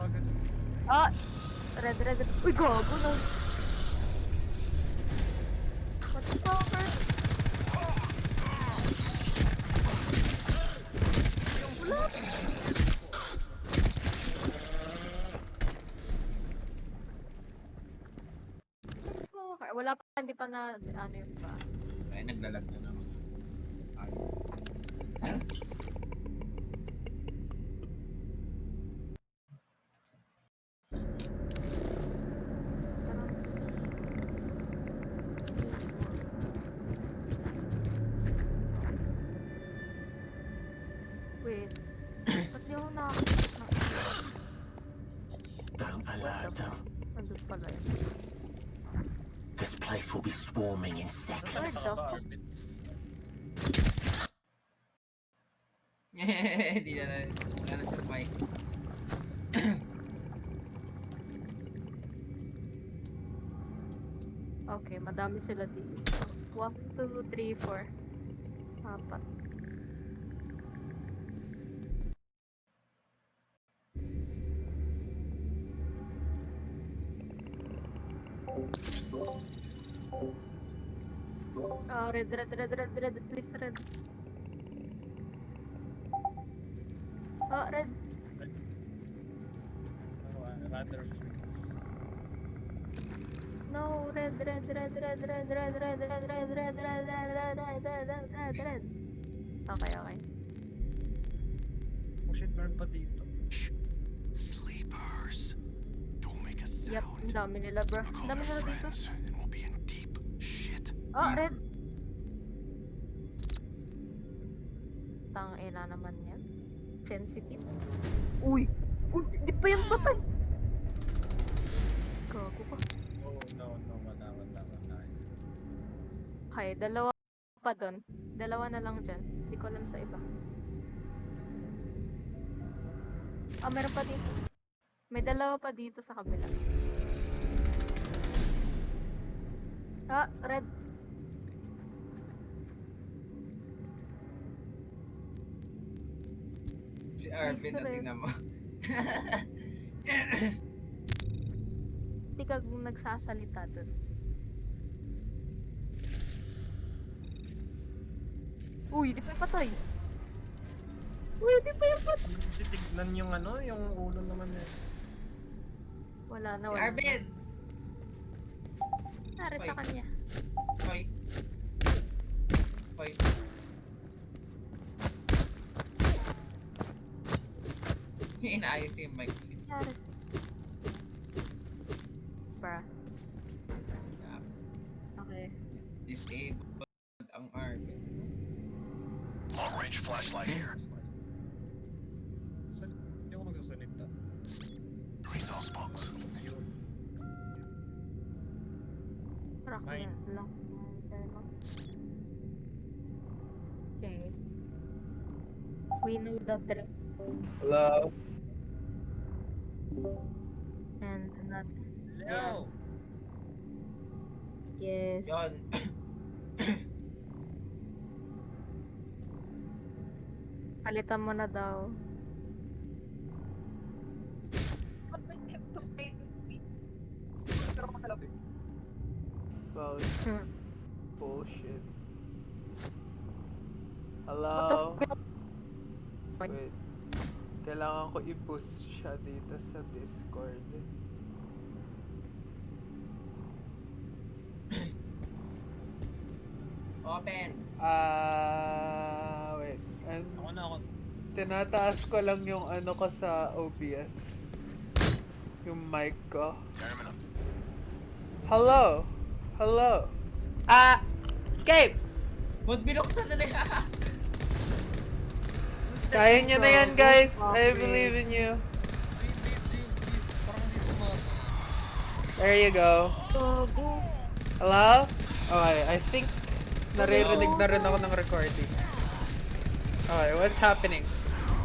agad. Ah! Red. Uy, gago na. What the fuck? Yung smoke. Okay, wala pa, hindi pa na, ano yung pa. Ay, naglalag na naman. Ay. Parang si... Wait. Ba't di ako nakakita? Don't alert them. Nandun pala yun. This place will be swarming in seconds. Where the fuck? Hindi na wala na siyang mic. Okay, madami sila dito. 1, 2, 3, 4. Apat. Ah, red, please red. Oh, red. Rather freeze. No, red. Okay. Oh shit, meron pa dito. Sleepers. Don't make a sound. Yep, ang dami nila bro. We'll Ang call dami our nila dito. friends and we'll be in deep shit. Oh, red. Tangina naman yan. Sensitive. Uy! Uy, di pa yan patay! Gago pa. Oh no, wala. Okay, dalawa pa doon. Dalawa na lang dyan. Hindi ko alam sa iba. Ah, meron pa dito. May dalawa pa dito sa kabila. Ah, red. Si Arvin na Nice, tingnan mo. Hindi ka nagsasalita doon. Uy, di pa yung patay. Uy, di pa yung patay. Kasi tignan yung ano, yung ulo naman eh. Wala na, Si wala. Arvin! Nari sa Ay. kanya. Hoy. Inaayos yung mic. Nari. Bruh. Yeah. Okay. Disabled ang Arvin. Long range flashlight here. Hindi ako magsasalita. Resource box. Ayun. Rock Mine. na lang. Okay. We know the trick. Hello? And not. Hello! Yes. Yun. Palitan mo na daw. Well, bullshit. What Hello? the fuck? Wait. Kailangan ko i-boost siya dito sa Discord. Open! Wait. Ako na ako. Tinataas ko lang yung ano ko sa OBS. Yung mic ko. Terminal. Hello? Hello? Gabe! Ba't binuksan na nila? Kaya nyo na yan, guys. I believe in you. Parang hindi sumagot. There you go. Gago. Hello? Okay, I think naririnig na rin ako ng recording. Okay, what's happening?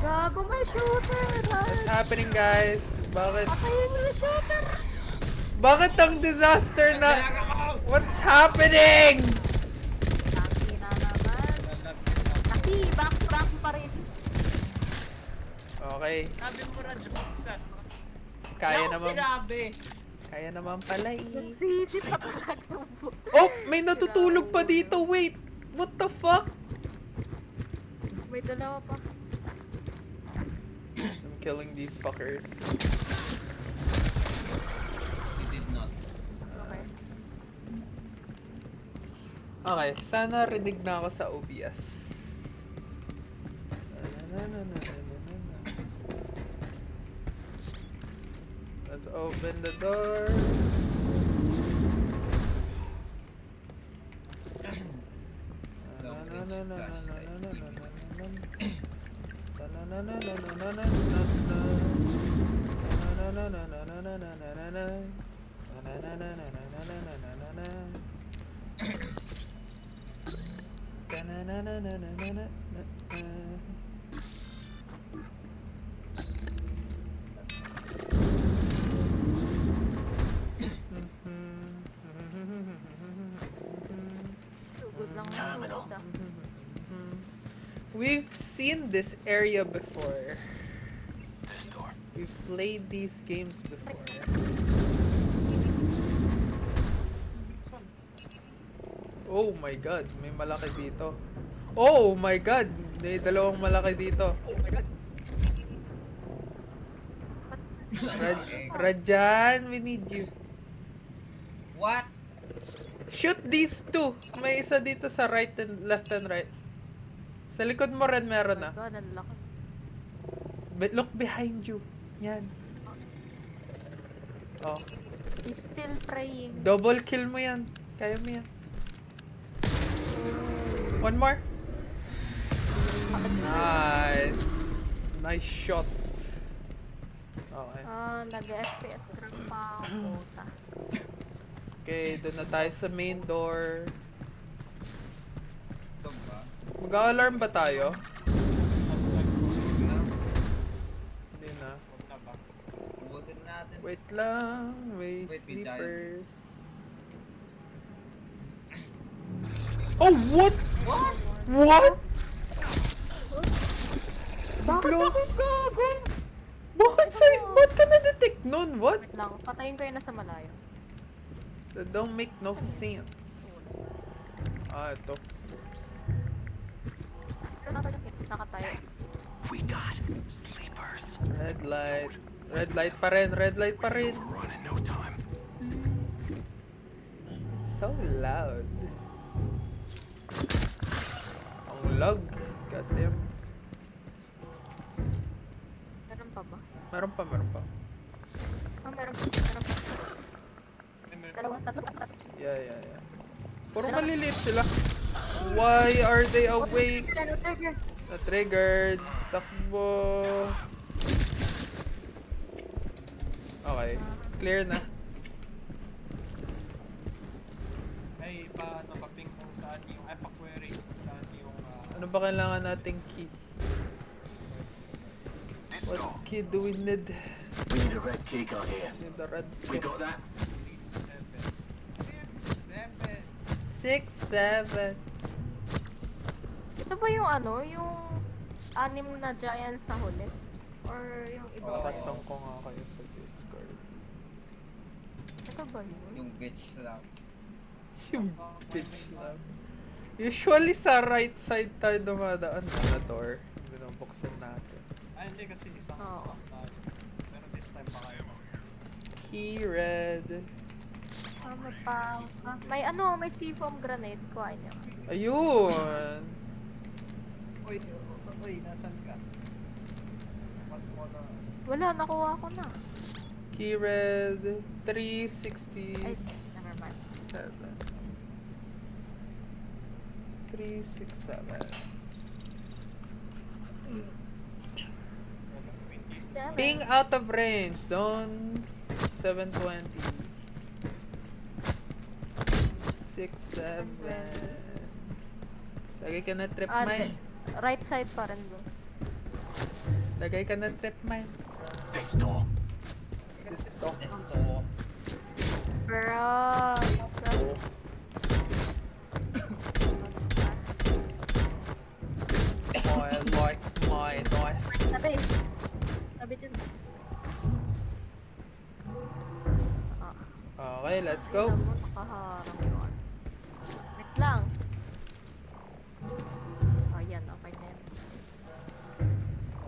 Gago, may shooter! What's happening, guys? Bakit? Patayin mo yung shooter! Bakit ang disaster na? Naglalag ako! What's happening? Taki na naman. Taki, back pa rin. Okay. Sabi mo, Raj, buksan. Kaya Wala akong naman, sinabi. kaya naman pala eh. Nagsisi pa pala tubo. Oh, may natutulog pa dito. Wait. What the fuck? May dalawa pa. I'm killing these fuckers. He did not. Okay. Okay, sana rinig na ako sa OBS. Let's open the door. Sugod lang ang Terminal. sugod ah. We've seen this area before. This door. We've played these games before. Oh my god, may malaki dito. Oh my god, may dalawang malaki dito. Oh my god. Rajan, we need you. What? Shoot these two. May isa dito sa right and left and right. Sa likod mo rin meron na. God, ang laki. Look behind you. Yan. Oh. He's still praying. Double kill mo yan. Kaya mo yan. One more. Nice. Nice shot. Okay. Ah, nag-FPS drag pa ako. Puta. Okay, doon na tayo sa main door. Ito ba? Mag-alarm ba tayo? Mas like 4 minutes na. Hindi na. Huwag na ba? Ubusin natin. Wait lang. May Wait, may sleepers. Oh, what? What? What? Bakit Blo- ako gago? Bakit sa'yo? Ba't ka na-detect nun? What? Wait lang, patayin ko yun nasa malayo. That don't make no sense. Ah, ito. Nakatayo. We got sleepers. Red light. Red light pa rin. Red light pa rin. Run in no time. So loud. Ang lag. Goddamn. Meron pa ba? Meron pa, meron pa. Ah, meron pa. Meron pa. Dalawa, tatlo. Yeah. Puro maliliit sila. Why are they awake? Trigger. Na-triggered. Takbo. Okay. Clear na. Ay, paano pa-ping kung saan yung, ay, pa-query kung saan yung, Ano ba kailangan nating key? This What door. key do we need? We need a red key card here. Need the red We key. got that? 6, 7. 6, 7. Ito ba yung ano? Yung anim na giant sa huli? Or yung iba ba yun? Pakasang ko nga kayo sa Discord. Ito ba yun? Yung bitch lang. Yung bitch lang. Usually sa right side tayo dumadaan na door. Binubuksan natin. Ay, hindi kasi isang Oo. tayo. Pero this time pa kayo. Key red. Ah, may pa. May ano, may C-foam grenade. Kuha niya. Ayun. Uy, nasan ka? What mo na? Wala, nakuha ko na. Key red. 367. Ay, never mind. 367. 7. Ping out of range. Zone 720. 67. Lagay ka na trip Ah, mine. right side pa rin bro. Lagay ka na trip mine. This door. This talk. Esto. Bro. I like my knife. Tabi. Tabi dyan. Okay, let's go. Tingnan mo, nakaharang yun. Wait lang. Ayan, okay na yan.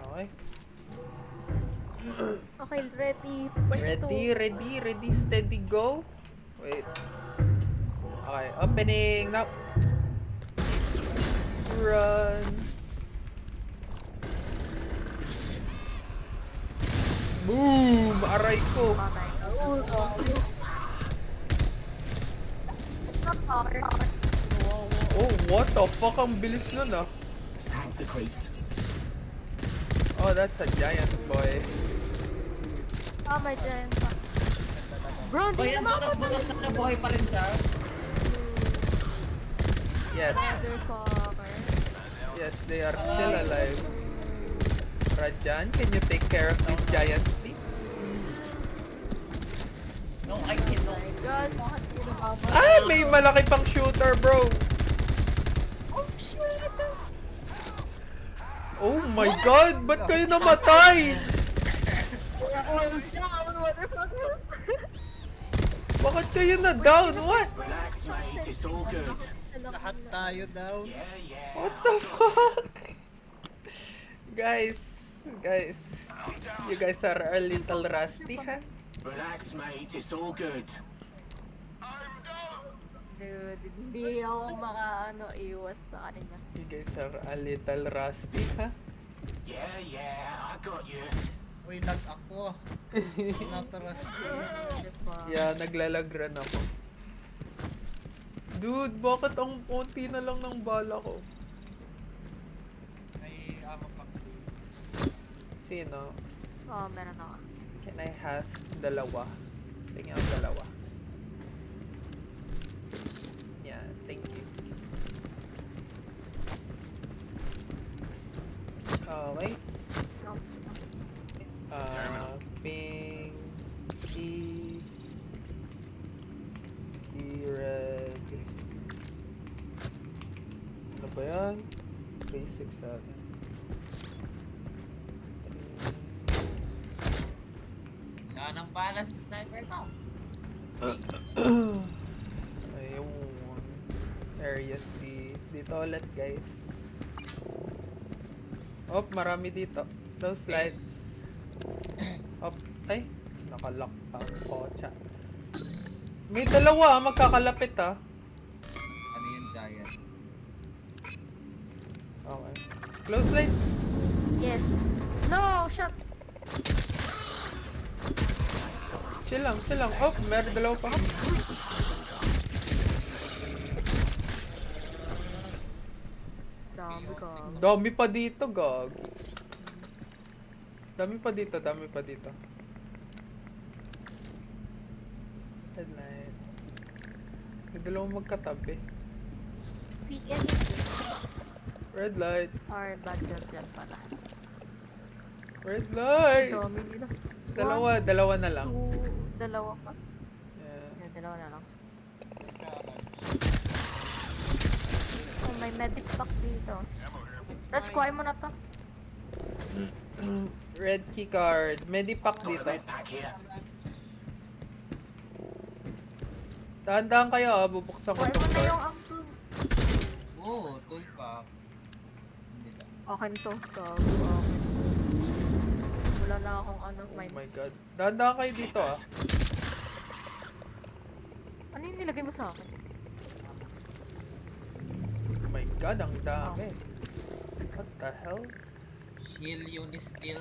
Okay. Okay, ready. Ready, steady, go. Wait. Okay, opening now. Run. Boom! Aray ko. Okay. Oh, what the fuck? Ang bilis nun ah. Tank the creeps. Oh, that's a giant boy. Ah, may giant pa. Bro, Boy, di ang naman ako butas-butas na siya, buhay pa rin siya. Yes. motherfucker. Yes, they are still alive. Rajan, can you take care of these giants, please? No, I cannot. My god, bakit ginagawa? Ah, may malaki pang shooter, bro. Oh, shit! Oh my god, ba't kayo namatay? Oh, down, motherfuckers! Bakit kayo na down? What? Relax, mate. It's all good. Lahat tayo down. Yeah, yeah. What the fuck? Guys, you guys are a little rusty, huh? Relax, mate. It's all good. Dude, hindi ako iwas sa kanila. You guys are a little rusty, huh? Yeah, yeah. I got you. Uy, lag ako. Nataras. Diba? Yeah, naglalag rin ako. Dude, bakit ang konti na lang ng bala ko? May ammo packs. Sino? Oh, meron ako. Can I has dalawa? Tingnan ang dalawa. Yeah, thank you. Okay. No. Ping red. Ano ba yan? 367. Wala nang bala sa sniper ko. Ayun. Area C. Dito ulit, guys. Oh, marami dito. No slides. Up. Ay, nakalock pa ang kotsa. May dalawa, magkakalapit ah. Ano yun, giant? Okay. Close lights. Yes. No, shot. Chill lang. Oh, meron dalawa pa. Dami ka. Dami pa dito, gag. Dami pa dito. Headlight. May dalawang magkatabi. Si anything. Red light. Or bad girl dyan pala. Red light. Dami nila. Dalawa na lang. Dalawa pa. Yeah. Yeah, dalawa na lang. Oh, may medic pack dito. Raj, kuhain mo na to. Red key card. Medipack Got a dito. med pack here. Dahan-dahan kayo ah. Bubuksan ko Kuhain mo tong na door. yung approve. Oo, tool pack. Hindi ka. Akin to. Gago. Wala na akong Oh mine. my god. Dahan-dahan kayo dito ah. Ano yung nilagay mo sa akin? Oh my god, ang dami. What the hell? Shield unit still.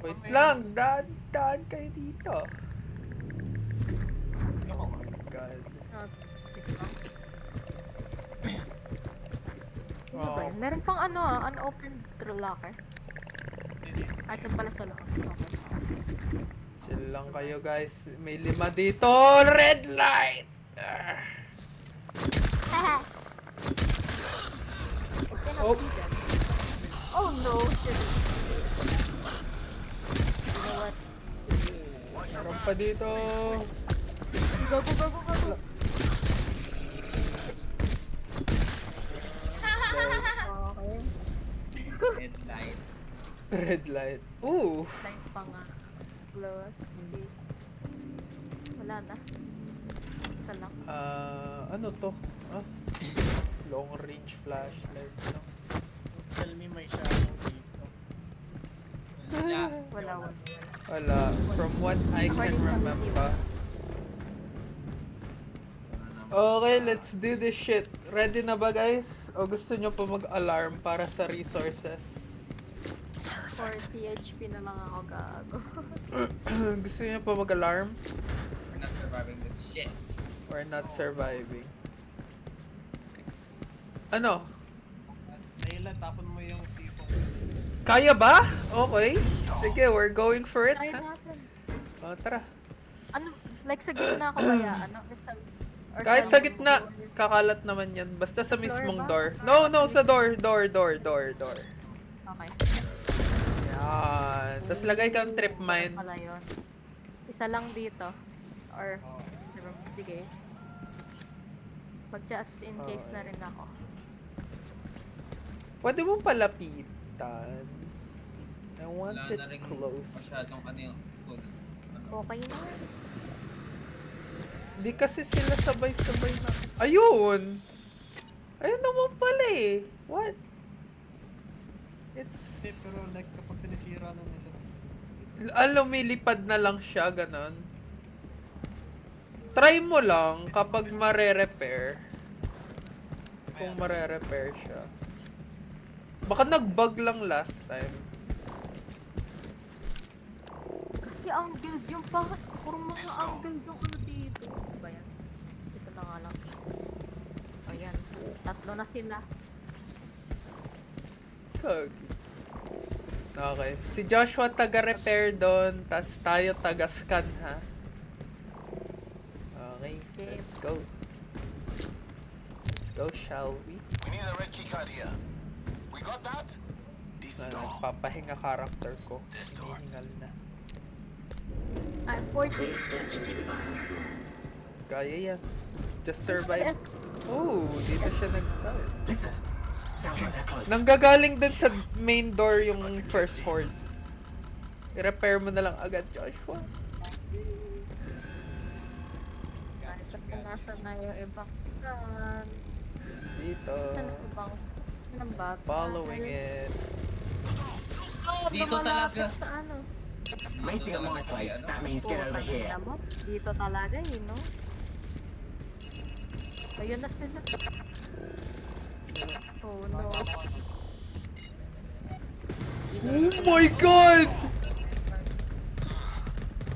Wait lang. Dahan kayo dito. Ako. Oh my god. Stick lang. Ano ba Oh. yun? Meron pang unopened locker. At yung pala sa loob. Okay. Chill lang kayo guys. May 5 dito. Red light! Haha! Oh. Oh no, shit. You know what? Meron pa dito. Go. Okay. Headlight. Red light. Ooh. Light pa nga. Glow stick. Wala na. Ito lang. Ano to? Ah, long range flashlight lang. Tell me may shadow dito. Wala. Wala. Wala. From what I can According sa remember. Okay, let's do this shit. Ready na ba guys? O gusto nyo pa mag-alarm para sa resources? For THP na lang ako gago. Gusto nyo pa mag-alarm? We're not surviving this shit. Or not surviving? Ano? Ayla, tapon mo yung sipong. Kaya ba? Okay. Sige, we're going for it. Try Ha? natin. O, tara. Ano, like sa gitna ko kaya, ano, or Kahit sa loob? gitna, kakalat naman yan. Basta sa mismong ba? door. No, no, sa door. Door. Okay. Yan. Tapos lagay kang trip mine. Pala yun. Isa lang dito. Or, Oh. sige. Mag-just in case na rin ako. Pwede mong palapitan. I want Wala it na rin close. masyadong ano yung full. Ano? Okay na. Hindi kasi sila sabay-sabay na. Ayun! Ayun naman pala eh. What? It's... Hindi, pero like kapag sinisira na nila. lumilipad na lang siya, ganon. Try mo lang kapag mare-repair. Kung mare-repair siya. Baka nag-bug lang last time. Kasi ang build yung puro mga ang build yung ano dito. Ano ba yan? Dito na nga lang. Ayan. Tatlo na sila. Okay. Si Joshua taga-repair doon, tas tayo taga-scan ha. Okay, let's go. Let's go, shall we? We need a red key card here. We got that? This door. Nagpapahinga character ko. Hinihingal na. I'm 40 HP. Kaya yan. Just survive. Oh, dito siya nag-start. Listen. Sounds like they're close. Nanggagaling dun sa main door yung first horde. I-repair mo na lang agad, Joshua. Kahit na nasa na yung ibang scan. Dito. Saan ang ibang scan? Yan ang bata. Following it. Oh, Dito lumalapit talaga. Sa ano? Mating at my place. That means get over here. Tingnan mo, dito talaga eh, no? Ayun na sila. Oh no. Oh my god!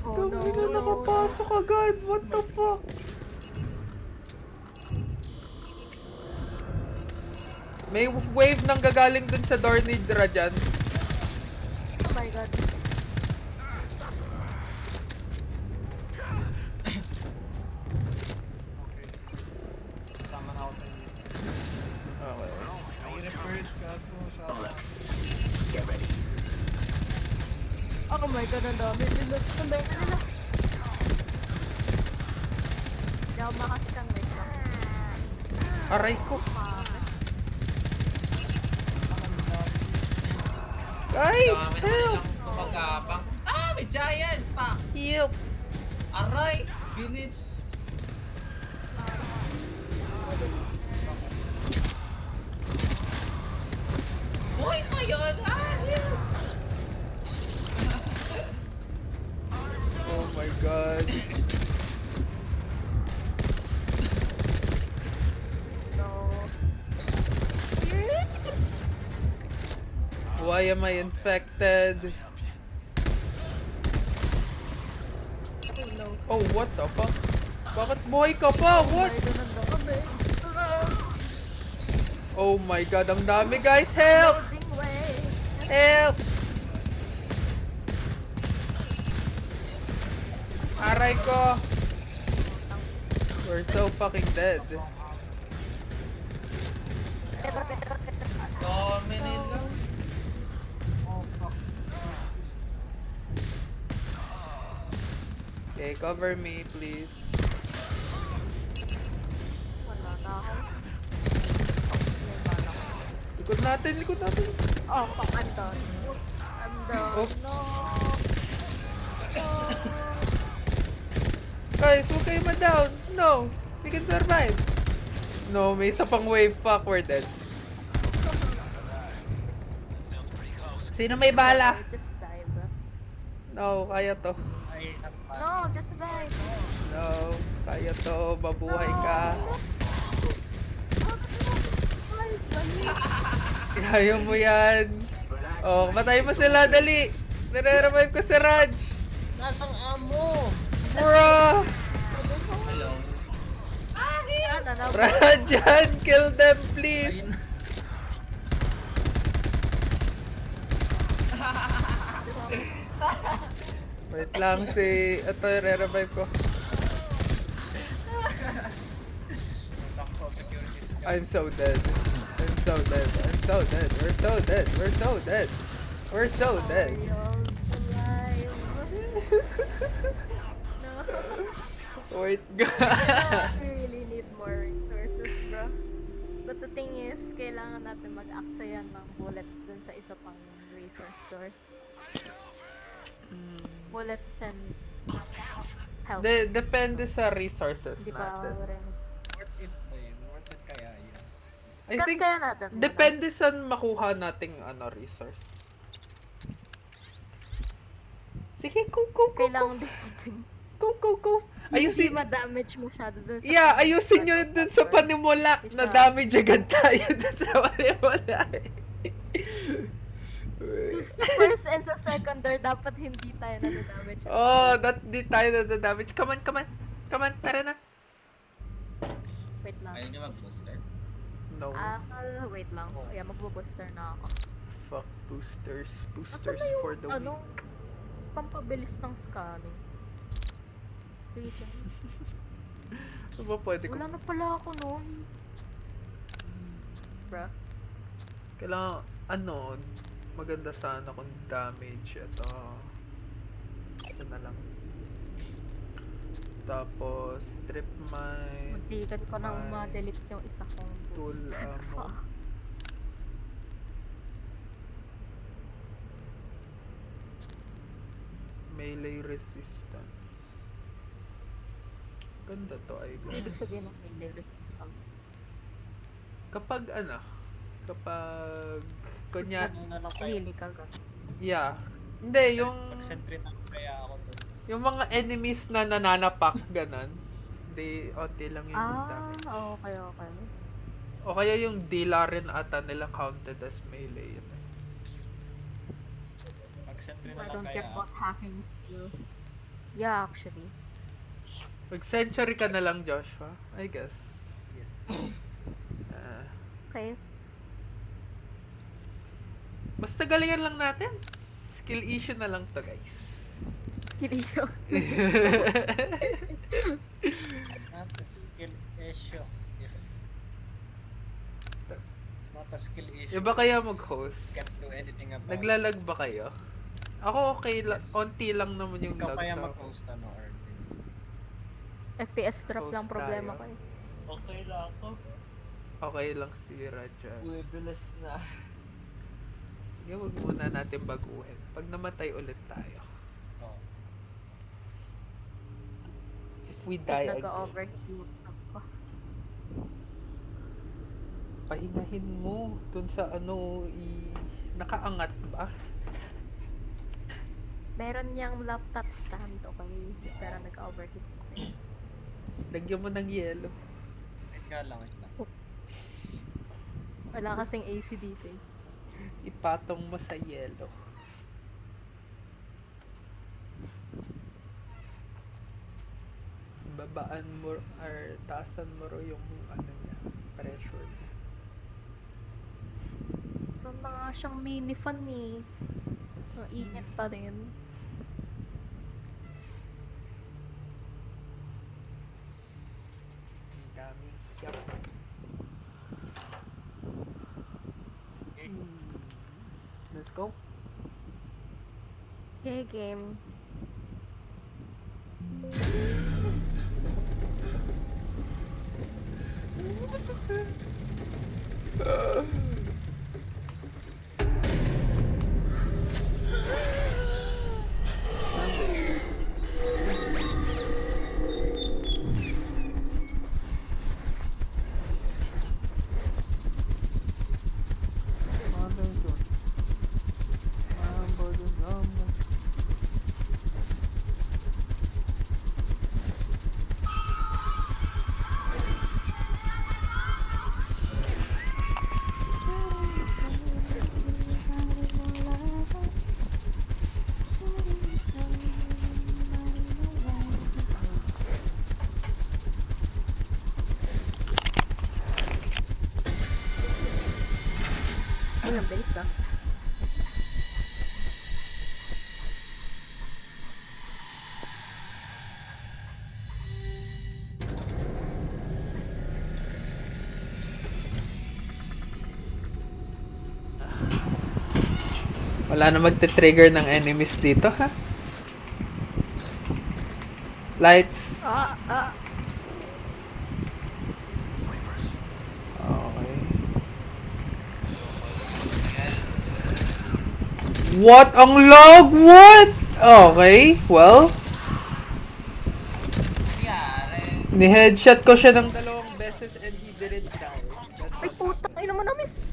Oh no. Dami na nakapasok agad. What the fuck? May wave nang gagaling dun sa door ni Rajan. Oh my god. Kasama na ako sa inyo. Okay. May repaired kaso siya. Bollocks. Get ready. Oh my god, ang dami nila. Ang dami nila. Hindi ako makaskan, wait lang. Aray ko. Guys, Dami na help! nilang kumagapang. Ah! May giant! Pa! Help! Aray! Finish! Buhay pa yun! Ah! Help! Oh my god. No. Why am I infected? Oh no. Oh, what the fuck? Bakit buhay ka pa? What? Ay, doon ang dami. Oh my god, ang dami guys! Help! Loading way. Help! Aray ko! We're so fucking dead. Dami nila. Oh fuck. Okay, cover me please. Wala na ako. Likod natin, likod natin. Oh, fuck, I'm done. I'm done. Oh. No. No. Guys, huwag kayo ma-down. No, we can survive. No, may isa pang wave. Fuck, we're dead. Sino may bala? Just die, bro. No, kaya to. Ay, No, just die. No, kaya to. Mabuhay ka. Kaya mo yan. Oh, matay mo sila, dali. Nire-revive ko si Raj. Nasang amo? Bro! Hello? Ano na, bro? Rajan, kill them, please. Ayun. Wait lang, si... Ito, re-revive ko. sakto, security scan. I'm so dead. I'm so dead. I'm so dead. We're so dead. We're so dead. We're so dead. Alive. No. Wait, We God. really need more resources, bro. But the thing is, kailangan natin mag-aksayan ng bullets dun sa isa pang resource store. Bullets and health. Depende sa resources Di ba natin. rin? Worth it ba yun? Worth it kaya yun? I Scan think kaya natin. depende sa makuha nating resource. Sige, go. Kailangan din natin. Go. Hindi Ayusin. ma-damage masyado dun sa Yeah, ayusin nyo dun sa panimula. Isa. Na-damage agad tayo dun sa panimula. Sa first and sa second door, dapat hindi tayo na-damage. Oh, di tayo na-damage. Come on, tara na. Wait lang. Ayaw niyo mag-booster? No. Wait lang. Yeah, magbo-booster na ako. Fuck boosters. Nasaan Boosters na yung, for the ano, weak. pampabilis ng scanning? Region. Ano ba pwede ko? Wala na pala ako noon. Bruh. Kailangan, maganda sana kung damage. Ito na lang. Tapos, strip mine. Muntikan ko nang Mine. ma-delete yung isa kong Tool boost. ammo. Melee resistance. Ganda to, I Ibig guess. sabihin ng melee resistance. Kapag kunya, Ano na lang kaya? Really ka ga. yeah. Hindi, yung, Mag-sentry na lang kaya ako to. yung mga enemies na nananapak, ganon. Hindi, onti lang yung damage. Okay. O kaya yung dila rin ata nila counted as melee. Yun. Mag-sentry na I lang don't kaya care ako. about hacking skill. Yeah, actually. Mag-century ka na lang, Joshua. I guess. Yes. Okay. Basta galingan lang natin. Skill issue na lang to, guys. Skill issue. Not a skill issue. If it's not a skill issue. Iba kaya mag-host? Can't do anything about it. Naglalag ba kayo? Ako okay, Yes. onti lang naman yung Ikaw lag kaya sa mag-host Arvin. FPS drop lang Host problema tayo. ko eh. Okay lang ako. Okay lang si Raja. Bibilis na. Sige, wag muna natin baguhin. Pag namatay ulit tayo. Oh. If we die again, Nag-overheat ako. pahingahin mo dun sa nakaangat ba? Meron niyang laptop stand, okay? Pero nag-overheat kasi. Lagyan mo ng yelo. Wait nga lang. Wala kasing AC dito eh. Ipatong mo sa yelo. Babaan mo or taasan mo ro yung niya, pressure niya. Meron na nga siyang mini fan eh. Ang init pa rin. Ang dami. Yup. Let's go. Okay, game. ang bilis ah. Wala na magte-trigger ng enemies dito, ha? Lights. Okay. What? Ang log? What? Okay, well. Ni-headshot ko siya ng 2 beses and he didn't die. Ay puta, ay naman na-miss.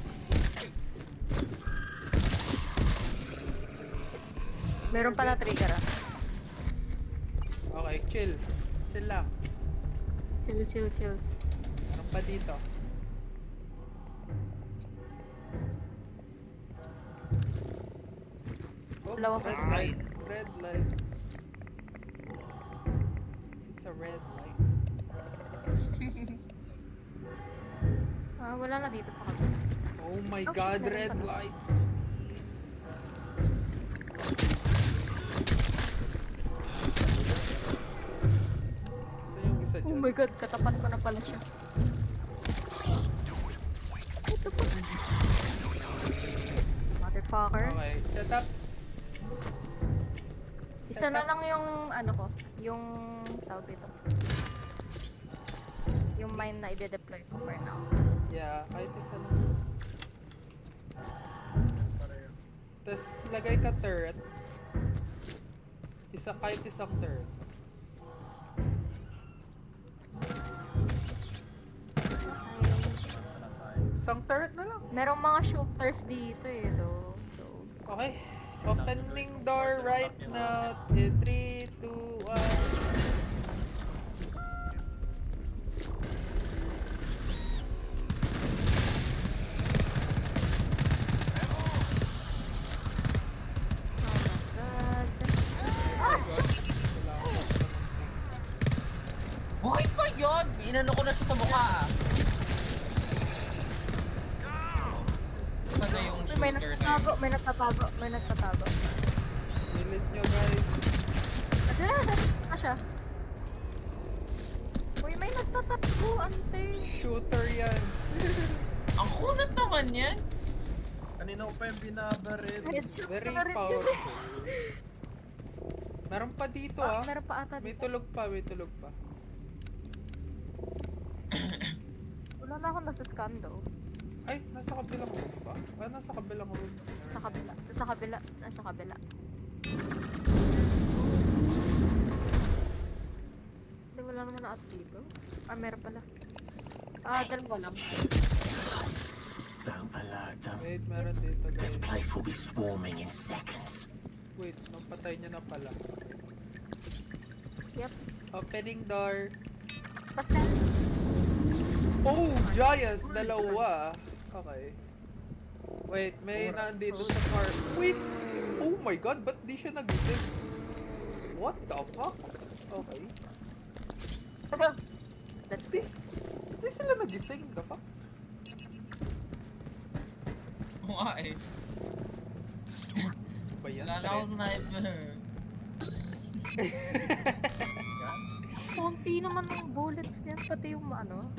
Meron pala trigger ah. Okay, chill. Chill lang. Chill. Meron pa dito. Oh, Dalawa pa. red light. Red light. It's a red light. Wala na dito sa kabila. Oh my Oh, god, shit, meron red pa. light. So yung isa Oh dyan. my god, katapat ko na pala siya. Ito po. Motherfucker. Okay, set up. Isa na lang yung ano ko, yung tawag dito. Yung mine na i-deploy ko for now. Yeah, kahit isa lang. Tapos lagay ka turret. Kahit isang turret. Isang turret na lang. Merong mga shooters dito eh, though. So, Okay. Opening door right now. In 3, 2, 1. Buhay pa yun! Inano ko na siya sa mukha ah. Sana yung Uy, may shooter na nagtatago, yun. may nagtatago. Pilit nyo guys. Na siya. Uy, may nagtatago, ante. Shooter yan. Ang kunat naman yan! Kanina ko pa yung binabaril. Headshot Very na rin yun. powerful. Meron pa dito ah. Meron pa ata May dito. tulog pa, may tulog pa. Wala na akong nasa-scan though. Ay, nasa kabilang room ba? Ah, nasa kabilang room. Sa kabila. Nasa kabila. Hindi, wala naman na at dito. Meron pala. Dalawa lang. Don't alert them. Wait, meron dito This guys. place will be swarming in seconds. Wait, napatay nyo na pala. Yep. Opening door. Basta. Oh, giant! Dalawa. Okay. Wait, may nandito sa car. Wait! Oh my god, ba't di siya nagising? What the fuck? Okay. That's Di, di sila nagising, the fuck? Oo nga eh. Ba yan? Wala na akong sniper. konti naman ng bullets niyan, pati yung ano.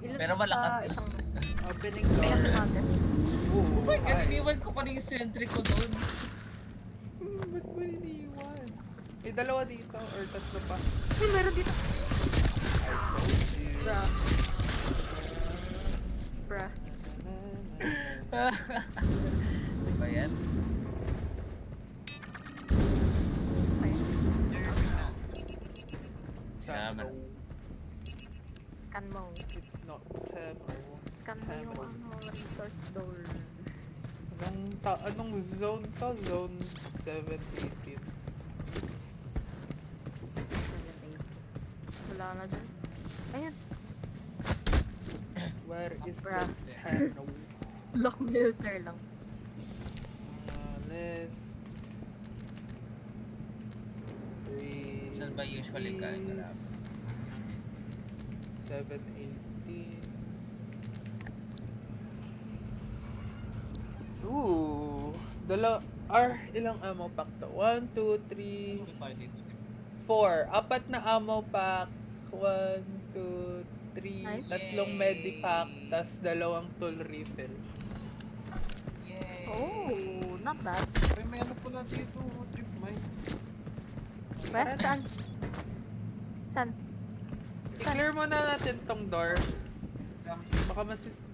Pero malakas isang Opening door. magazine. Oh my god, iniwan ko pa rin yung sentry ko doon. Ba't mo iniwan? May dalawa dito, or tatlo pa. Uy, meron dito. Bruh. Bruh. Di ba yan? Okay. Sama. Scan mo. It's not Temo. Scan mo yung ano, resource door. Anong zone to? Zone 718. Wala na dyan. Ayun. Where is Bruh. the Temo? Lock filter lang. List. 3. Saan ba usually gaganap? 718. Ilang ammo pack to? 1, 2, 3, Dito tayo dito. 4. 4 na ammo pack. 1, 2, 3. Nice. Tatlong Yay! medipack. Tas 2 tool refill. Yay! Oh, not bad. Ay, may ano pala dito. Trip mine. Where? Saan? Saan? I-clear muna natin tong door. Um,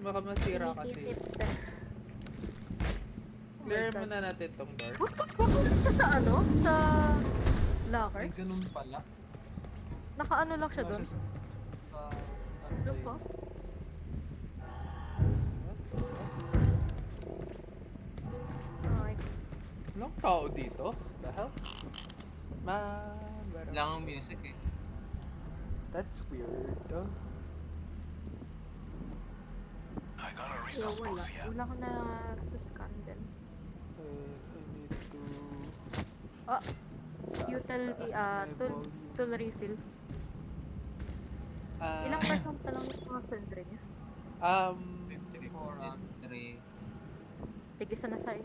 Baka masira kasi. Clear Oh my God. muna natin tong door. Wag ka sa ano? Sa locker? Ay, ganun pala. Naka-ano lang siya doon? Sa Look ko. Ay, Walang tao dito? The hell? Man, Wala akong music eh. that's weird. I got a wala, wala. Wala ko na sa scan din. I need to... Ah, utility, taas my tool, volume. tool refill. Ah, Ilang percent na lang yung mga sentry niya? 54 on 3. Tig-isa na sa'yo.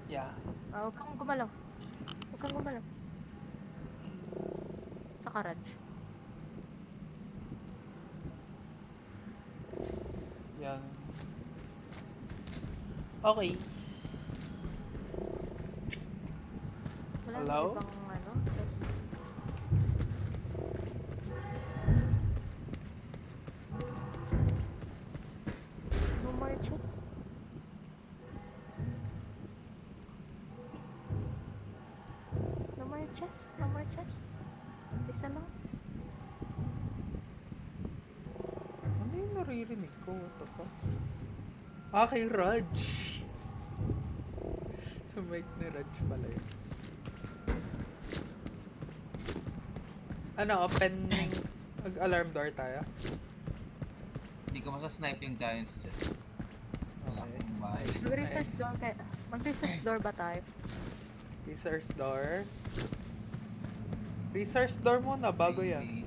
yeah. Huwag kang gumalaw. Huwag kang gumalaw. Sa garage. Yan. Okay. Wala Hello? na ibang ano, chest. No more chest. No more chest, no more chest. Isa lang. Ano yung naririnig ko? What the fuck? Kay Raj. Sa mic ni Raj pala yun. Ano, open mag-alarm door tayo? Hindi ko masasnipe yung giants dyan. Wala Okay. akong bahay. Mag-research door kaya. Mag-research door ba tayo? Resource door. Resource door muna, bago yan. Maybe.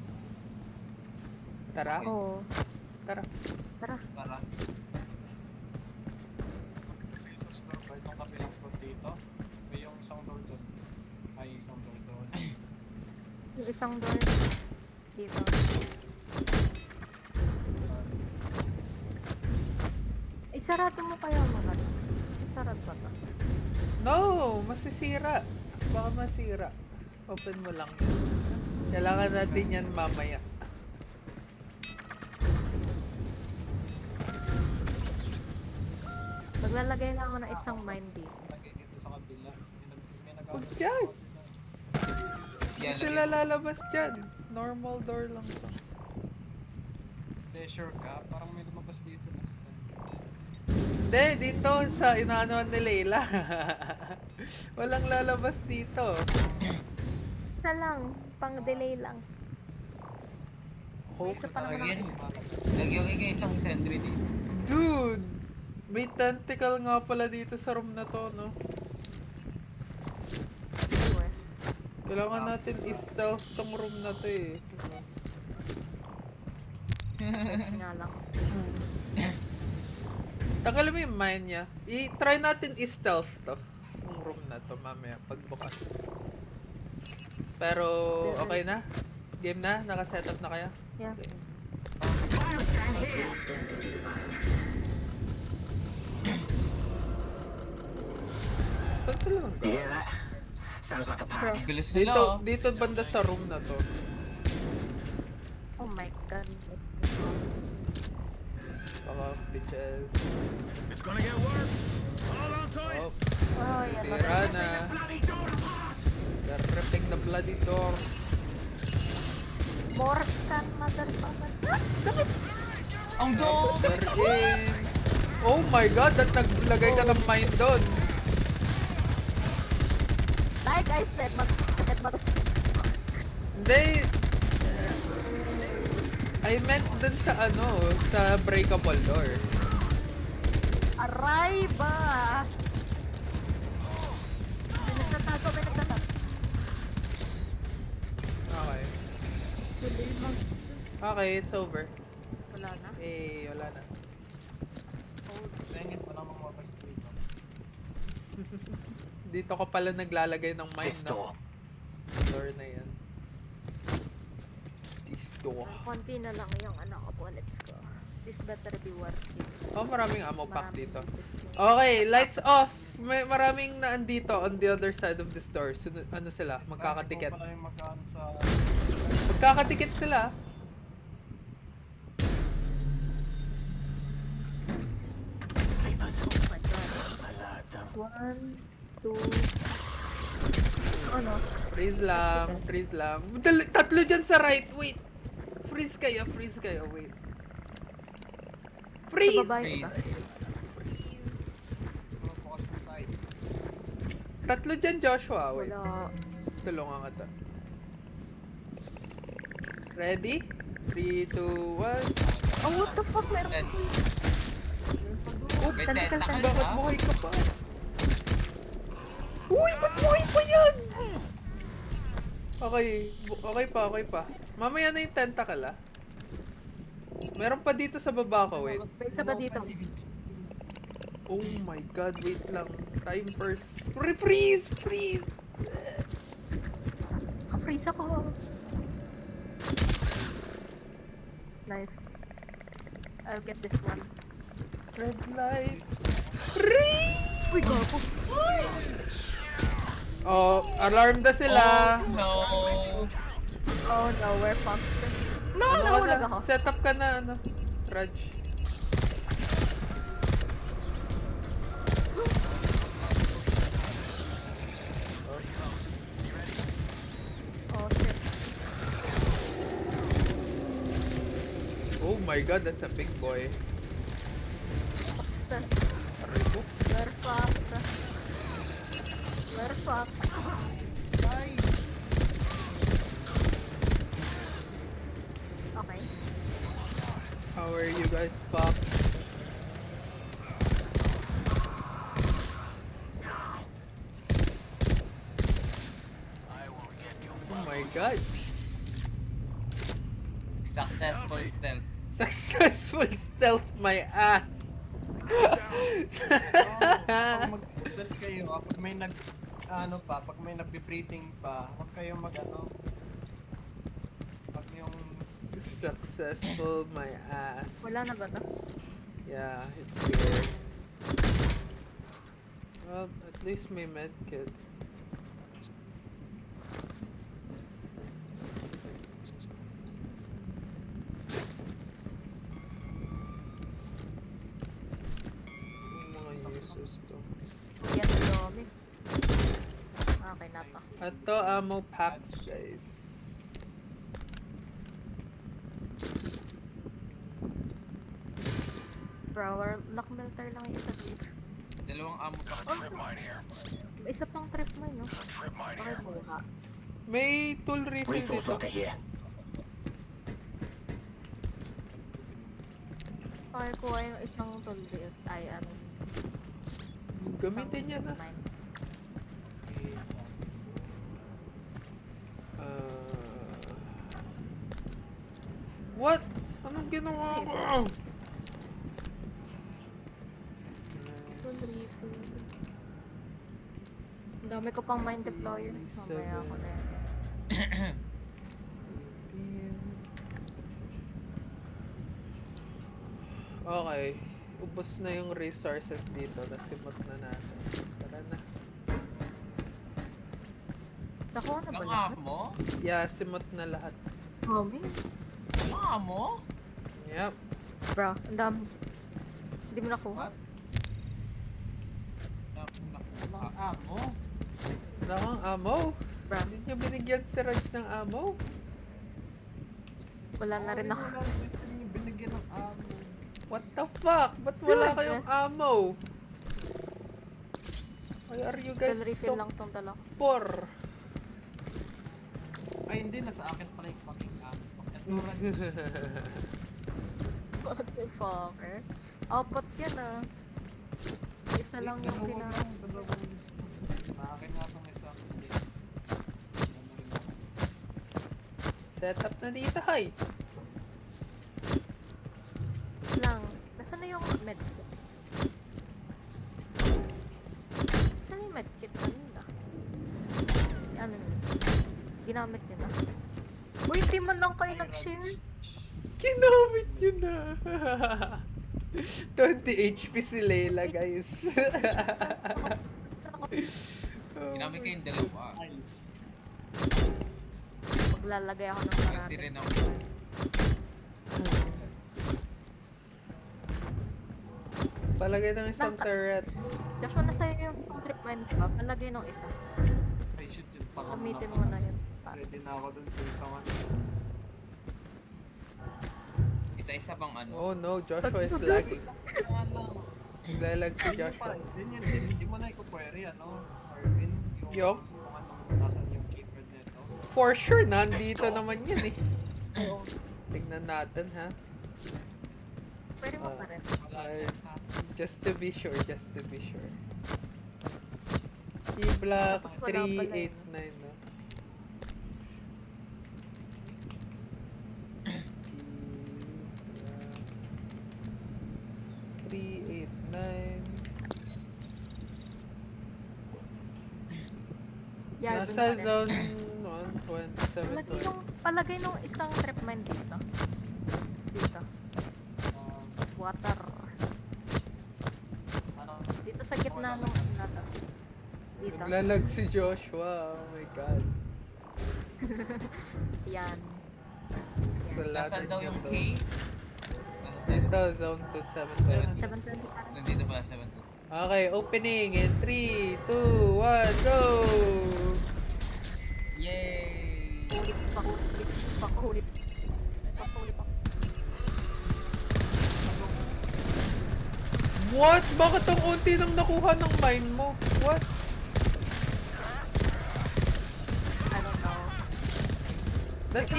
Tara, Oo. tara. Tara. Para. resource door ba? Itong kabilang door dito. May yung isang door doon. Ay, isang door doon. Yung isang door dito. Isarado mo kaya mga to. Isarado ba to? No, masisira. Baka masira. Open mo lang. Kailangan natin yan mamaya. Maglalagay lang ako ng isang mine dito. Lagay dito sa kabila. May Huwag nag-ano dyan. Yeah, Hindi sila lalabas dyan. Normal door lang to. Sure ka? Parang may lumabas dito last time. Hindi, dito sa inaanoan ni Layla. Walang lalabas dito. Isa lang. Pang delay lang. Oh, Isa pa naman Again? ako. Lagyan ko yung isang sentry dito. dude! May tentacle nga pala dito sa room na to, no? Sure. Kailangan natin i-stealth tong room na to eh. Nga lang. Tagal mo yung mine niya. I-try natin i-stealth to. Yung room na to mamaya pagbukas. Pero okay na? Game na? Naka-setup na kaya? Yeah. Okay. Saan sila nang You hear that? Sounds like a pack. Bilis nila Dito, oh. dito banda sa room na to. Oh my god. Baka bitches. It's gonna get worse. Hold on to it. Oh, Oh, yeah. tira na. Bloody door apart. They're ripping the bloody door. More scan, motherfucker. Ah! Kapit! Ang dog! They're in. Oh my god, that naglagay ka ng mine doon. Like I said, Hindi. I meant dun sa ano, sa breakable door. Aray ba? May nagtatago, may nagtatago. Okay. Okay, it's over. Wala na. Eh, wala na. Tingin pa namang mabas dito. Dito ka pala naglalagay ng mine This na door. door na yan. This door. Konti na lang yung bullets ko. This better be worth it. Oh, maraming ammo pack Maraming dito. uses yung- Okay, lights off! May maraming naandito on the other side of this door. Ano sila? Magkakatikit. Ikaw pala yung magkaan sa... Magkakatikit sila. Sleepers. Oh my god. Alert them. 1, 2... Ano? Freeze lang, freeze lang. Tatlo dyan sa right, wait. Freeze kayo, wait. Sa Freeze! babae Freeze. ba? Bukas na tayo. Tatlo dyan, Joshua, wait. Wala. Tulungan ka to. Ready? 3, 2, 1. Oh, what the fuck? Meron Dead. Oh, May tentacle, tentacle tentacle. Bakit buhay ka pa? Uy, ba't buhay pa yan? Okay, okay pa. Mamaya na yung tentacle, ah. Meron pa dito sa baba ko, wait. Wait ka ba dito? Oh my god, wait lang. Time first. Freeze! Freeze! Freeze ako. Nice. I'll get this one. Red light. Uy, gago. Oh, alarm na sila. Oh, no. Oh no, we're fucked. No, Ano ka nahulag na? ako. Set up ka na, ano? Raj. Oh shit. Oh my god, that's a big boy. We're fucked. We're fucked. Okay. How are you guys fucked? Oh my god. Successful stealth. Successful stealth my ass. Kapag mag-stealth kayo, pag may pag may nagbe-breathing pa, huwag kayong pag yung... Successful my ass. Wala na ba to? Yeah, it's weird. Well, at least may medkit. Yung mga uses to. Yan, dami. Okay na to. Ito, ammo packs, guys. Bro, lock melter lang yung isa dito. Dalawang ammo pa. May isa pang trip mo, no? Okay, buha. May tool refill Resource dito. locker here. Okay, kuha yung isang tool dito. Ay, ano. Gamitin niya na. Mine. What? Anong ginawa ko? Tool refill. Ang dami ko pang mine deployer. Mamaya ako na yan. Okay. Ubos na yung resources dito. Nasimot na natin. Tara na. Nakuha na ba Ang lahat? ammo? Yeah, simot na lahat. Dami. Ang ammo? Yep. Bro, ang dami. Hindi mo nakuha? What? Ang ammo? Wala kang ammo. Bro, Hindi niyo binigyan si Raj ng ammo. wala na rin ako. Wala rin yung binigyan ng ammo. What the fuck? Ba't wala Dude, kayong ammo? Why are you guys Tool refill so lang tong dalawa. poor? Ay hindi, nasa akin pala yung fucking ammo. What the fucker? Apat yan ah. Isa lang yung pina... Nakakin nga itong isa kasi. Set up na dito, hay. lang. Nasaan na yung med? Saan ano nyo? Ginamit nyo na? Uy, hindi man lang kayo nag-share. Kinamit yun na. 20 HP si Layla, guys. Ginamit ko yung dalawa. Maglalagay ako ng Hindi marami. rin ako. Palagay ng isang turret. Joshua, nasa yung isang tripment, di ba? Palagay ng isa. Ay shit, yun parang Gamitin mo na yun. ready na ako dun sa isang ano. Isa-isa bang ano? Oh no, Joshua is lagging. Naglalag si Hindi pa, Joshua. hindi mo na i-query ano, Arvin, Yo? kung ano, nasan yung keypad nito. For sure, nandito naman yan eh. Tignan natin ha. Pwede mo pa rin. Ay, just to be sure, just to be sure. E-Block Tapos wala pala yun. 389 no? E-Block 389. Yeah, Nasa zone 127. Palagay nung isang trip mine dito. Dito. Tapos water. Parang, Dito sa gitna nung ano natin. Dito. Naglalag si Joshua, oh my god. Yan. Sa ladder Nasaan daw niya yung daw. key? Nasa 7. Ito, zone 277. 720 pa rin. Nandito pala 7 to. Okay, opening in 3, 2, 1, go! Yay! Ulit pa, ulit pa, ulit. Ulit pa. What? Bakit ang unti nang nakuha ng mine mo? What? I don't know. That's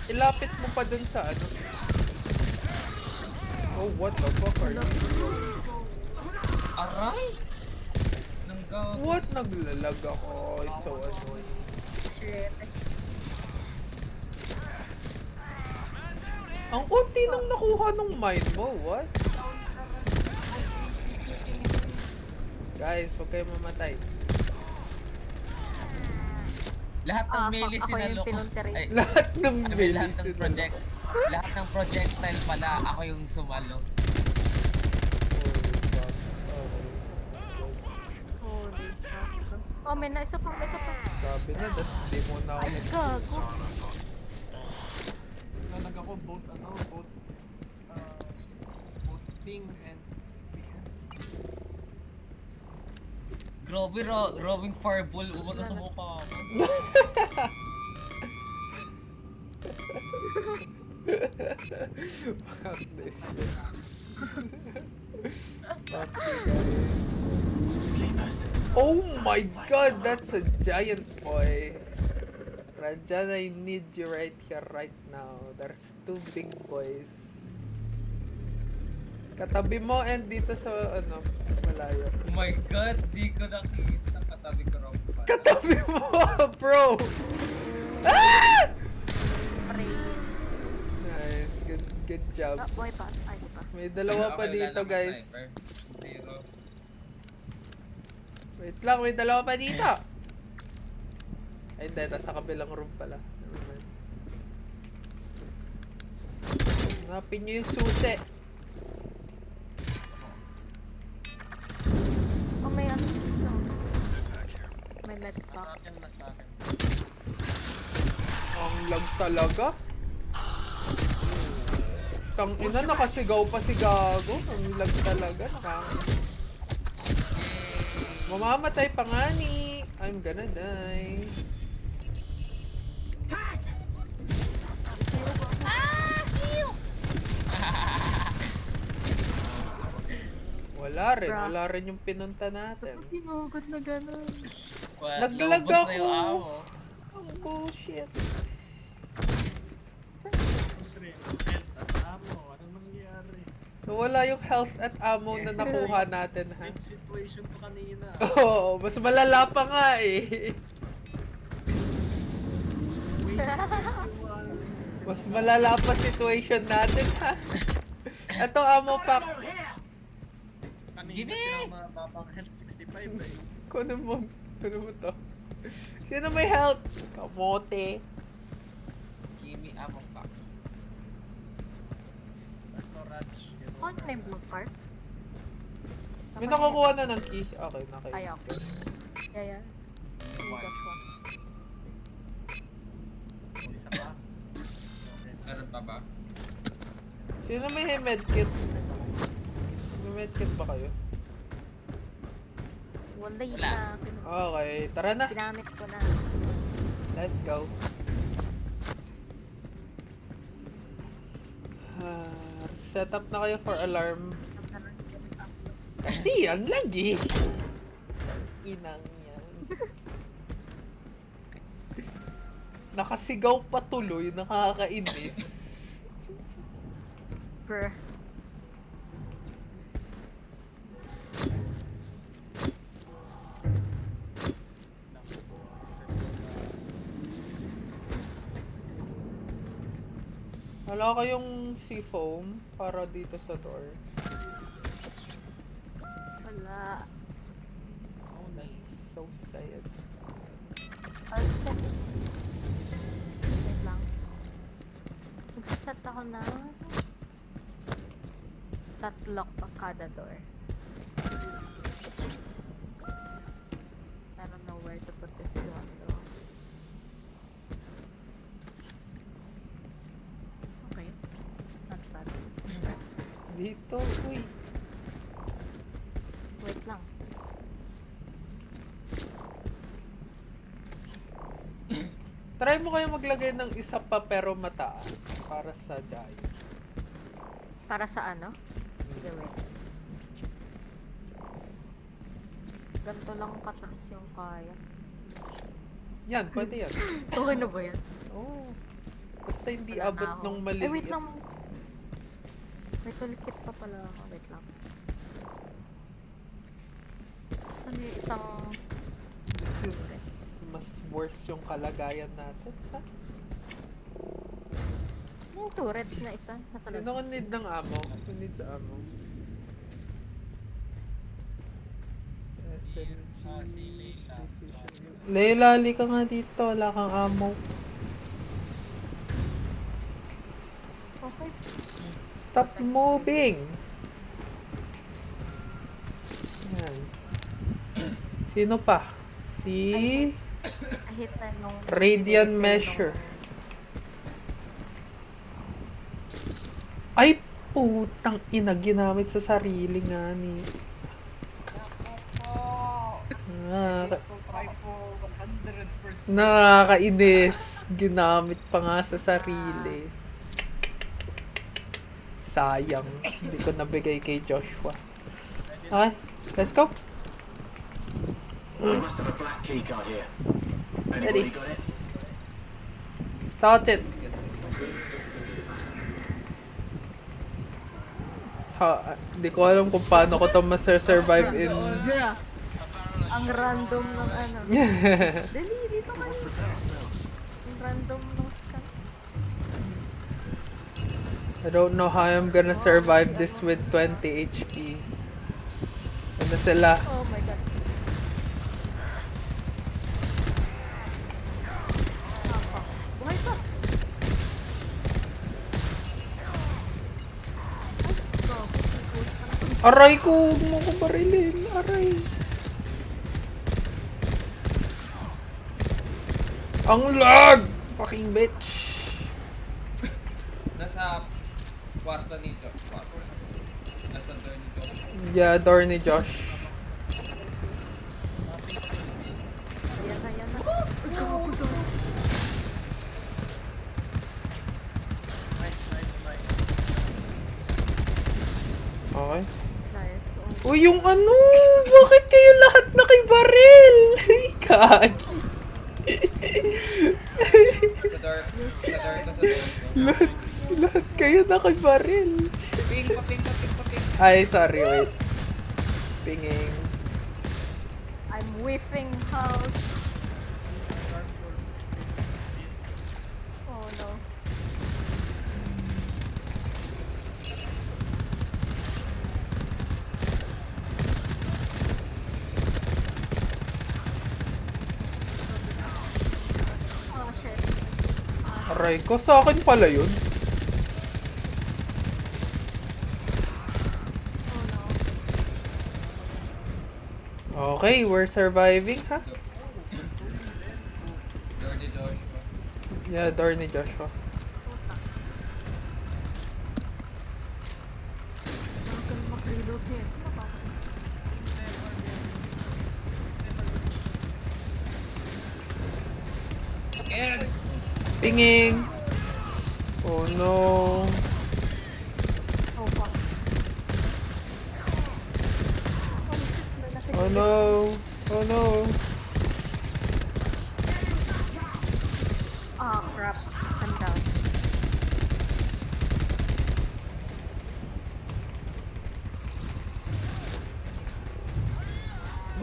ilapit mo pa dun sa ano. Oh, what the fuck are you? Aray! Nanggaw. What? Naglalag ako. It's so annoying. Shit. Ang unti nang nakuha ng mine mo. What? Guys, huwag kayo mamatay. Lahat ng melee ako yung sinalo ko. pinunterin. Ay, Lahat ng I mean, melee lahat ng sinalo. project. Lahat ng projectile pala, ako yung sumalo. Holy fuck. Oh, may isa pa, may isa pa. Sabi na, di mo na ako. Ay, gago. nalag ako both both ping and FPS. Grabe, rowing fireball. Umano sa mukha ako. Fuck this shit. Fuck Sleepers. Oh my god, that's a giant boy. Rajan, I need you right here, right now. There's two big boys. Katabi mo and dito sa ano, malayo. Oh my god, di ko nakita. Katabi ko raw pa. Katabi mo, bro! Ah! Pray. Nice, good job. Ah, boy pa. Ay, di pa. May dalawa pa Okay, dito, wala lang guys. sniper. Zero. Wait lang, may dalawa pa dito. Ay, hindi, nasa kabilang room pala. Nevermind. Hanapin nyo yung susi. Oh, may ano dito. May medic Sa pa. akin na sa akin. Ang lag talaga. Tang ina, nakasigaw pa si Gago. Ang lag talaga. Mamamatay pa nga ni. I'm gonna die. Wala rin yung pinunta natin. Tapos sinugod na gano'n. Naglag Naubos na yung ako. amo. Ang bullshit. Tapos rin, health at ammo, ano nangyari? Nawala yung health at ammo na nakuha natin, ha? Same situation to kanina. Oo, mas malala pa nga eh. Mas malala pa situation natin, ha? Ito ammo pack. Kanina Gimme! pinakamababang health 65 eh. Kunin mo to. Sino may health? Kamote. Kimi ammo pack. Tatlo rats. Ano na yung blue card? May nakakuha na ng key. Okay, Ay, okay. Yeah. Yung Joshua. Isa pa. Okay. Meron pa ba? Sino may medkit? May medkit ba kayo? Wala yun Wala. na. Okay, tara na. Ginamit ko na. Let's go. Set up na kayo for alarm. Kasi yan lagi. Inang yan. Nakasigaw pa tuloy, nakakainis. Bruh. Set ko sa... Wala kayong seafoam para dito sa door. Wala. Oh, nice. So sad. I'll set. Wait lang. Magsaset ako na tatlo pa kada door. I don't know where to put this one though. Okay. Not bad. Dito, uy. Wait lang. Try mo kayo maglagay ng isa pa pero mataas para sa giant. Para sa ano? Sige, wait. Ganito lang kataas yung kaya. Yan, pwede yan. Okay na ba yan? Oh. Basta hindi Wala na abot ako. nung maliit. Eh, wait lang. May tulikit pa pala ako. Wait lang. Saan yung isang... This is mas worse yung kalagayan natin. Ha? Saan yung turrets na isa? Nasa Sino labas. ka need ng ammo? Who needs ammo? SMG. Si Leila. Leila, halika nga dito. Wala kang ammo. Okay. Stop moving! Yan. Sino pa? Si... Ahit na nung... Radiant Measure. Ay, putang ina, ginamit sa sarili nga ni... Assault rifle 100%. Nakakainis. Ginamit pa nga sa sarili. Sayang. Hindi ko nabigay kay Joshua. Okay, let's go. We must have a black key card here. Ready. Anybody got it? Start it. Let's get this one. Ha, di ko alam kung paano ko to ma-survive in... Yeah. Ang random ng ano. Dali, dito ka. Ang random ng scan. I don't know how I'm gonna survive this with 20 HP. Ano sila? Oh my god. Apa? Buhay pa. Ay, go. Aray ko! Huwag mo ko barilin. Aray. Ang lag! Fucking bitch. Nasa kwarto nito. Nasa door ni Josh. Yeah, door ni Josh. Yan na, yan na. Nice. Okay. Nice. Oh. Uy, yung ano? Bakit kayo lahat nakibaril? Kagi. Sa door. Sa door ko, sa door ko. Lahat kayo nakibaril. Ping. Ay, sorry, wait. Pinging. I'm whipping house. Oh no. Aray ko, sa akin pala yun. Oh no. Okay, we're surviving, ha? Door ni Joshua. Yeah, door ni Joshua. Puta. Bagal mag-reload din. Ano ba? Again! Pinging! Oh no. Oh fuck. Oh shit, may nasa Oh gilid. no. Oh no. Ah, crap. I'm down.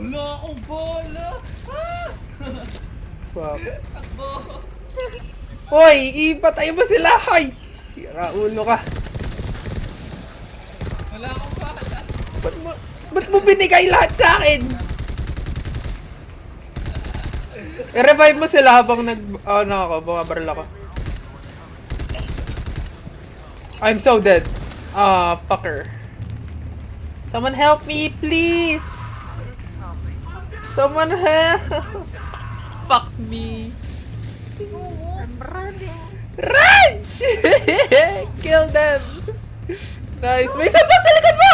Wala akong bola! Ah! Fuck. Takbo! Hoy, ipatay mo sila! Hay! Sira ulo ka. Wala akong bala! Ba't mo binigay lahat sa akin? I-revive mo sila habang bumabaril ako. I'm so dead. Ah, fucker. Someone help me, please! Someone help! Fuck me. I'm running. Run! Kill them! Nice. May isa pa sa likod mo!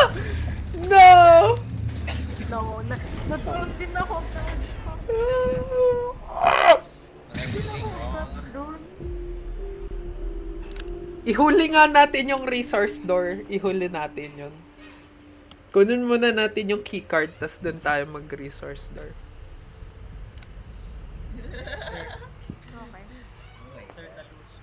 No! No, natulog din ako. Everything wrong. Doon. Ihuli nga natin yung resource door. Ihuli natin yun. Kunin muna natin yung keycard, tas doon tayo mag-resource door. Okay. Sir na lose.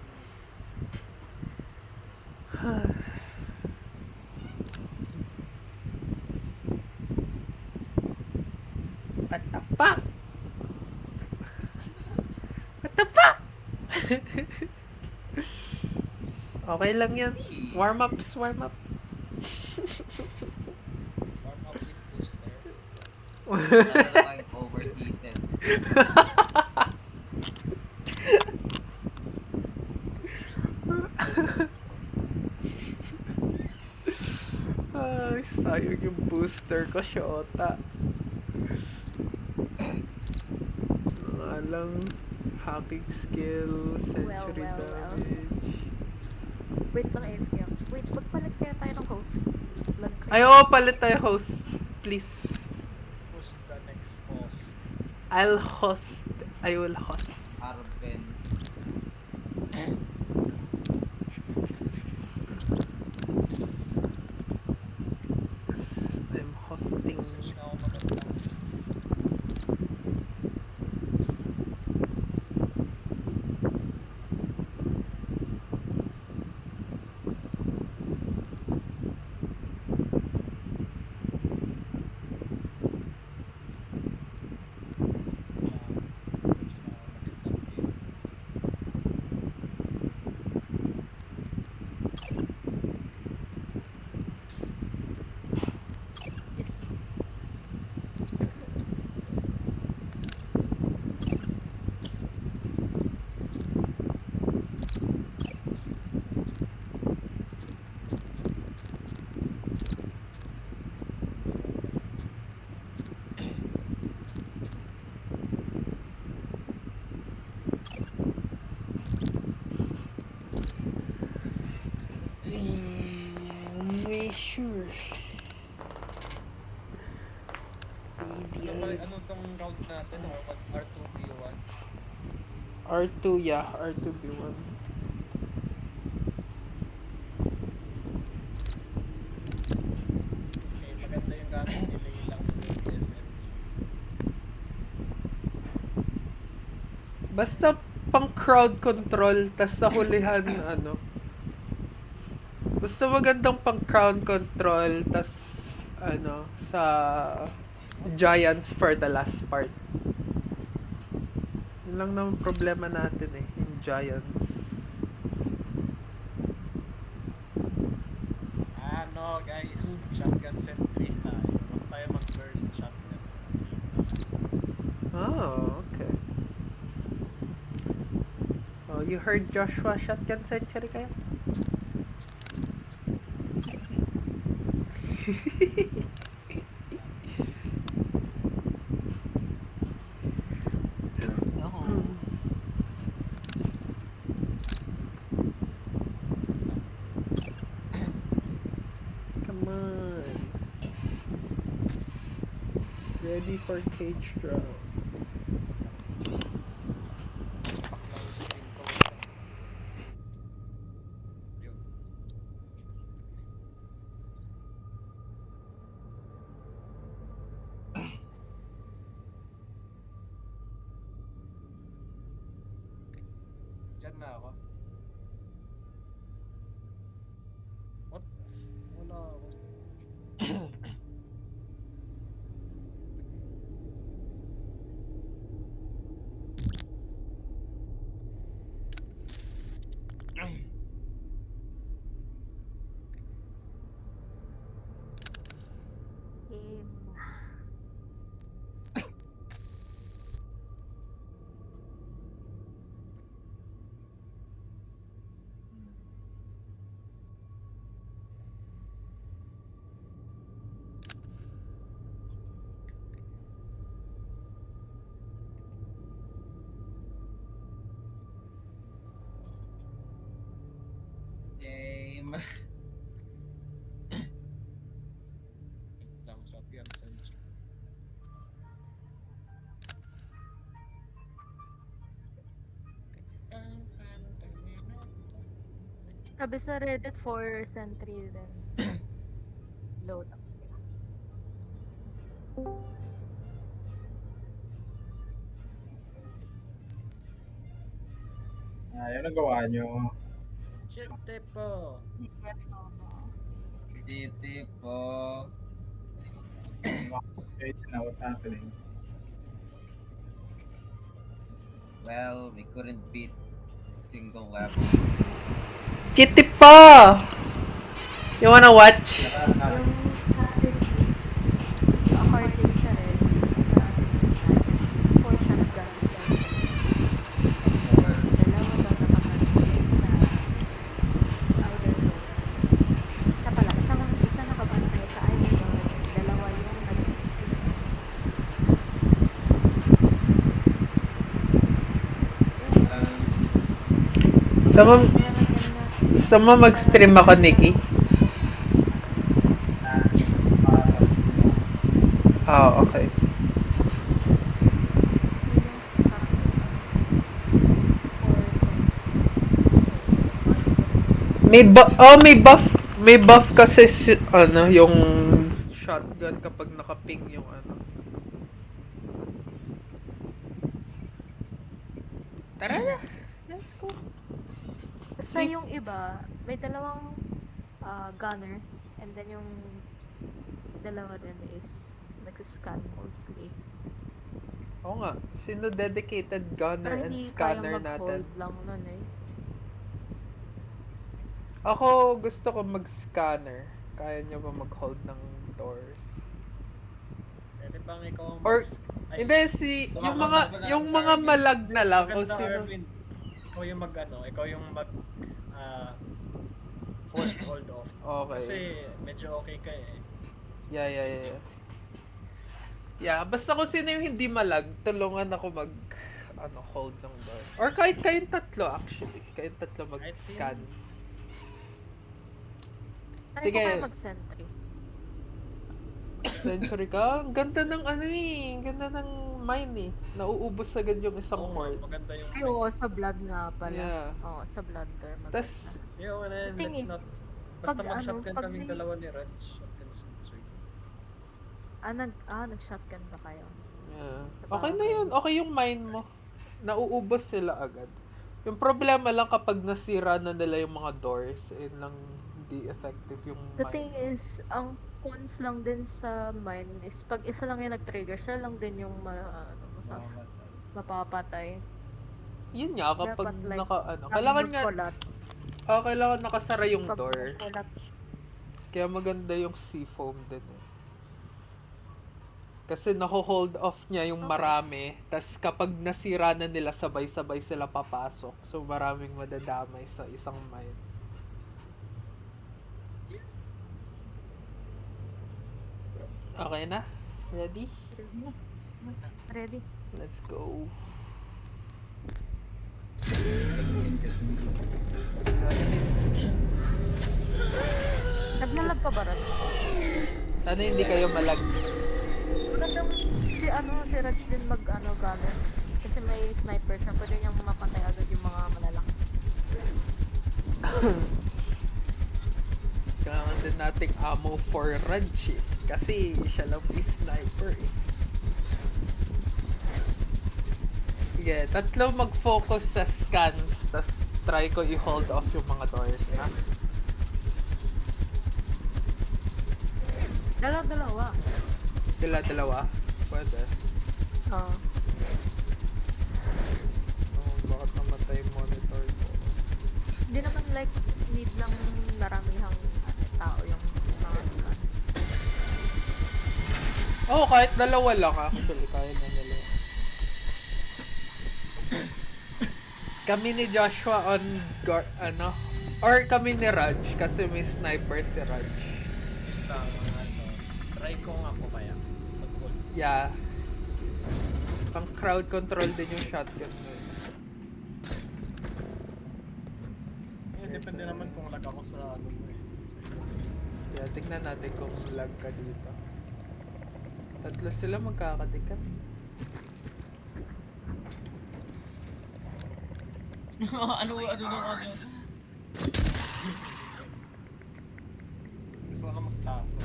What the fuck? What the fuck? Okay lang yan. Warm-ups, warm-up. Warm up with booster. I'm overheated. Ay, sayang yung booster ko, Shota. Mga lang, hacking skill, century well. damage. Wait lang, Elvia. Wait, magpalit kaya tayo ng host. Lag kayo. Ay, oo, palit tayo host. Please. Who's the next boss? I'll host. I will host. Arben. I'm hosting. Search na ako magandang. Yes. Sure. Ano tong round natin? R2B1? R2, yeah. R2B1. Okay, maganda yung gamit nila lang yung SMG. Basta pang crowd control, tas sa hulihan, ano. Basta magandang pang crowd control, tas, ano, sa giants for the last part. Yun lang naman problema natin eh, yung giants. Ano guys, shotgun sentries tayo. Huwag tayo mag-burst shotgun sentry. Oh, okay. Oh, You heard Joshua shotgun century kayo? No. Come on. Ready for cage drop. Stuck na yung screen ko. Yun. Diyan na ako. What? Wala ako. Game. Game. Lang shotgun century. Sabi sa Reddit for Sentry din. Load up. Yung nagawa nyo. Shit, po. GF GT po. Okay, now what's happening? Well, we couldn't beat single level. Kitty pa! You wanna watch? Yung strategy, according sa Reddit, for shotgun sentry. Dalawa daw nakabantay sa either door. Isa pala, isa nakabantay sa either door. Dalawa yung nag-exist. Sama mag-stream ako, Nikki. Ah, okay. May buff kasi ano, yung shotgun kapag nakaping yung ano. Tara na. Let's go. Basta yung iba, may dalawang gunner, and then yung dalawa din is nag-scan mostly. Oo nga, sino dedicated gunner Pero and hindi scanner kayang natin? mag-hold lang nun eh. Ako gusto ko mag-scanner. Kaya nyo ba mag-hold ng doors? Pwede bang ikaw ang Or- Ay, Hindi yung mga malag na lang o maganda, sino. Arvin. Ikaw yung ikaw yung hold off. Okay. Kasi medyo okay ka eh. Yeah. Yeah, basta kung sino yung hindi malag, tulungan ako hold ng door. Or kahit kayong tatlo actually. Kayong tatlo mag-scan. Try Sige. ko kayo mag-sentry. Century ka? Ang ganda ng ang ganda ng mine eh. Nauubos agad yung isang Oo, mort. maganda yung... Ay, oo, sa blood nga pala. Yeah. Oo, sa blood there. Maganda. Tas, Yung ano yun, The thing let's is, not... Basta pag mag-shotgun pag kaming may- dalawa ni Raj. Shotgun century. Nag-shotgun ba kayo? yeah. Sa Okay na bahay. yun. Okay yung mine mo. Nauubos sila agad. Yung problema lang kapag nasira na nila yung mga doors, lang hindi effective yung The mine. thing is, ang cons lang din sa mine is pag isa lang yung nag-trigger, siya lang din yung mapapatay. Yun nga, kapag Dapat, like, kailangan nga, Kulat. kailangan nakasara yung Pag door. kulat, Kaya maganda yung sea foam din eh. Kasi naho-hold off niya yung Okay. marami. Tas kapag nasira na nila, sabay-sabay sila papasok. So maraming madadamay sa isang mine. Okay na? Ready? Ready? Let's go. Naglalag ka ba, Rod? Sana hindi kayo malag. Magandang si Raj din gamit. Kasi may sniper siya. Pwede niyang mapatay agad yung mga malalaki. Kailangan din nating ammo for Raj eh. Kasi siya lang may sniper eh. Sige, tatlo mag-focus sa scans. Tas try ko i-hold off yung mga doors na. Dalawa. Dalawa? Pwede. Oo. Oh, bakit namatay yung monitor ko? Hindi naman like need lang maramihang tao yung mga scan. Oh, kahit dalawa lang actually. Kaya na nila. Kami ni Joshua on guard, or kami ni Raj kasi may sniper si Raj. Try ko nga po kaya. Pag-hold. Yeah. Pang crowd control din yung shotgun mo. Depende naman kung lag ako sa ano mo eh. Sa iyo. Yeah, tignan natin kung lag ka dito. Tatlo sila magkakadikat. ano? Gusto ko na mag-tapo.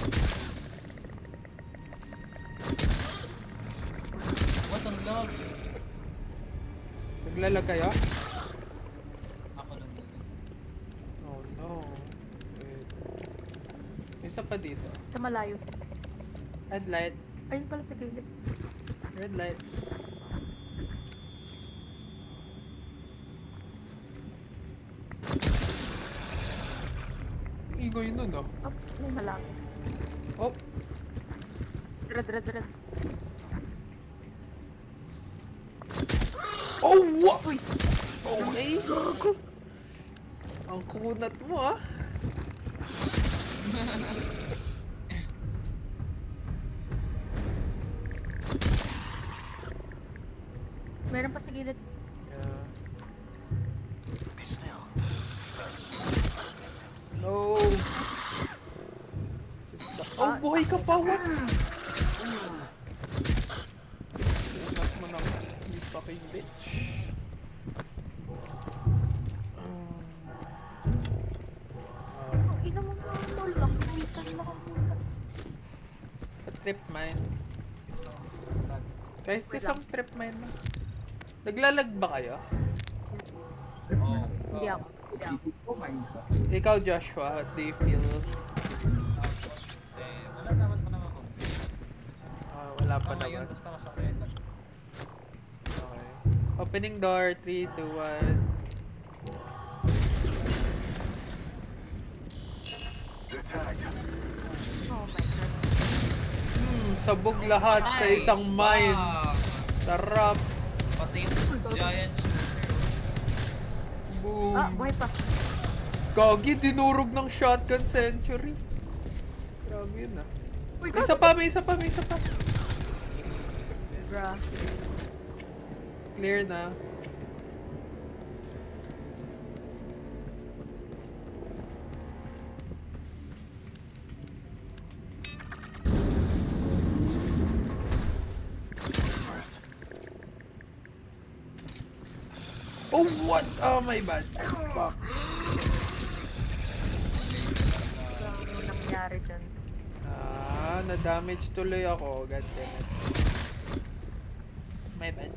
What ang lag? Naglalag kayo? Ako lang lag. Oh no. Wait. May isa pa dito. Sa malayo siya. Red light. Ayun pala sa gilid. Red light. Igoy nun oh. Oops, may malaki. Oh, Red. oh what? Okay. Ang kunat mo ah. Meron pa sa gilid. Yeah. No. Oh, buhay ka pa, what? Unat mo ng you fucking bitch. Oh, ina mo na lang. Minsan lang ang mulat. Trip mine. Guys, isang trip mine na. Naglalag ba kayo? Oh. Hindi ako. Ikaw, Joshua, how do you feel? Wala naman ako. Wala pa Ngayon naman. basta masakit. Okay. Opening door, 3, 2, 1. Oh my god. Sabog lahat sa Ay, isang mine. wow. Sarap. Pati yung giant shooter. Boom. Buhay pa. Gagi, dinurog ng shotgun century. Grabe yun ah. Uy, May isa pa, may isa pa, may isa pa. Bruh. Clear na. Oh, what? Oh, my bad. Fuck. Ano nangyari dyan? Na-damage tuloy ako. God damn it. My bad.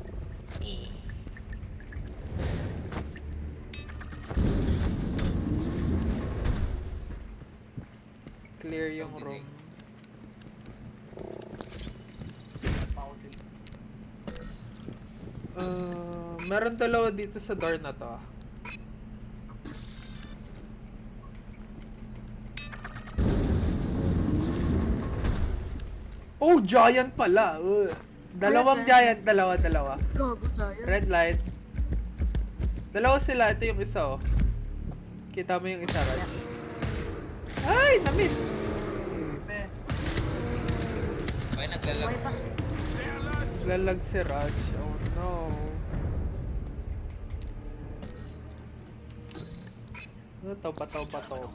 Clear yung room. Meron dalawa dito sa door na to. Oh, giant pala. Dalawang giant, dalawa. Gago giant. Red light. Dalawa sila, ito yung isa oh. Kita mo yung isa, right? Ay, na-miss. Best. Ay, Buhay naglalag. pa. Lalag si Raj. Oh no. Ano to? Bato.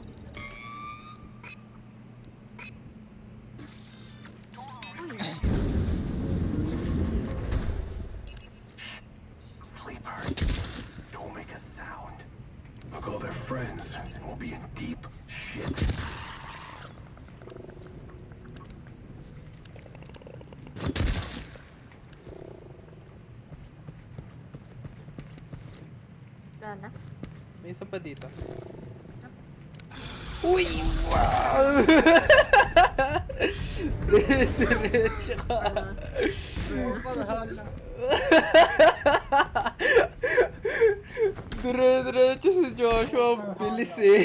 Sleeper, don't make a sound. I'll call their friends, and we'll be in deep shit. Wala na. May isa pa dito. Uy! Wow! Diretso ka. Diretso si Joshua. Ang bilis eh.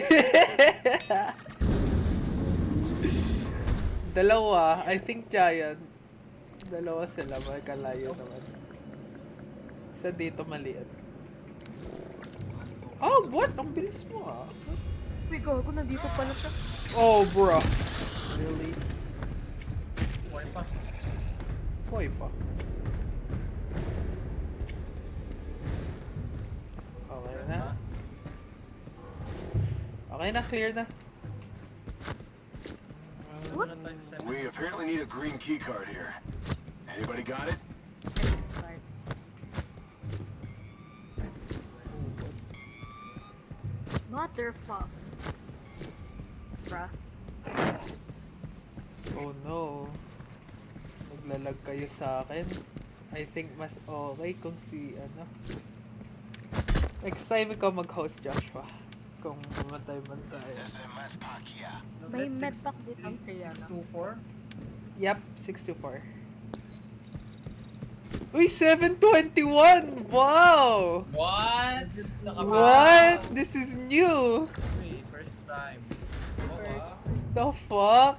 Dalawa. I think giant. Dalawa sila. Magkalayo naman. Isa dito maliit. Oh, what? Ang bilis mo ah. Uy, gago, nandito pala siya. Oh, bro. Really? Buhay pa. Boy pa. Okay na. Okay na, clear na. What? Meron tayo sa We apparently need a green key card here. Anybody got it? Sorry. Motherfuck. Bruh. Oh no. Naglalag kayo sa akin. I think mas okay kung si ano. Next time ikaw mag-host, Joshua. Kung mamatay man tayo. May medpack dito ang Triana. 624. Yep, 624. Uy, 721! Wow! What? Sa kabila. What? This is new! Hey, first time. Oo, The fuck?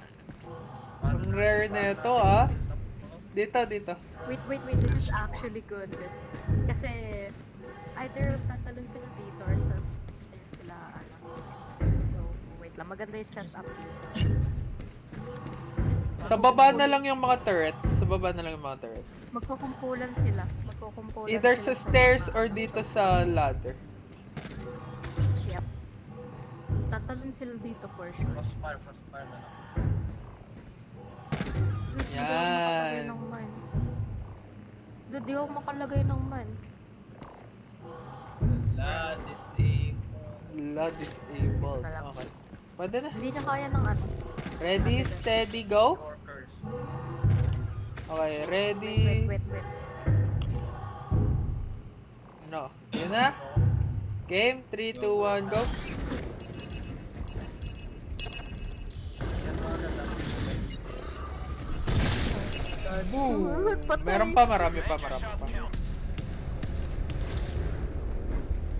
Parang Ang rare na ito, parang- ah. Dito. Wait, this is actually good. Kasi, either tatalon sila dito or stairs sila, ano. So, wait lang. Maganda yung setup dito. Sa baba na lang yung mga turrets. Magkukumpulan sila. Either sila sa stairs mga- or dito sa ladder. Yep. Tatalon sila dito for sure. Crossfire na lang. Dude, di ako Yan. makalagay ng mine. Dude, di ako makalagay ng mine. La, disable. La disabled. Wala. Okay. Pwede na. Hindi niya kaya ng ano. Ready, steady, go? Workers. Okay, ready. Wait. No. Yun na. Game, 3, 2, 1, go. Ooh. Patay. Meron pa, marami pa.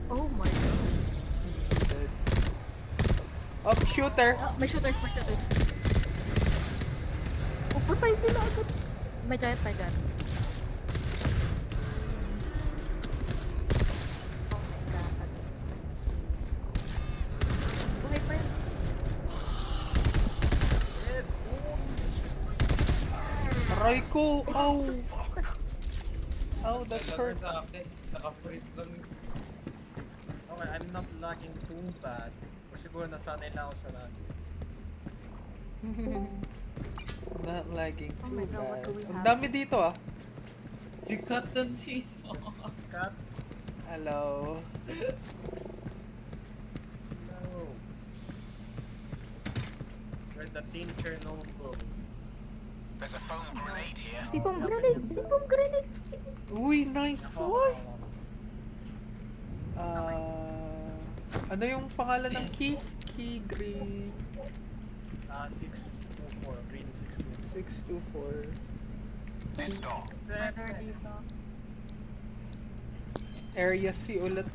Oh my god. Oh, shooter. Ah, may shooters. Oh, patay sila agad. May giant. Oh my god. Buhay pa yun. Aray ko. Ow. Ow, that Naglalag hurt. sa akin. Naka-freeze lang. Okay, I'm not lagging too bad. O siguro nasanay lang ako sa lag. Not lagging Oh too my God, what bad. do we Ang have? dami dito ah. Sikat nandito. Cut. Hello. No. Where the Teen Chernobyl. Sipong grenade. Uy, nice one. Ano yung pangalan ng key? Key green 624. Green 624. 624. Brother dito. Area C ulit.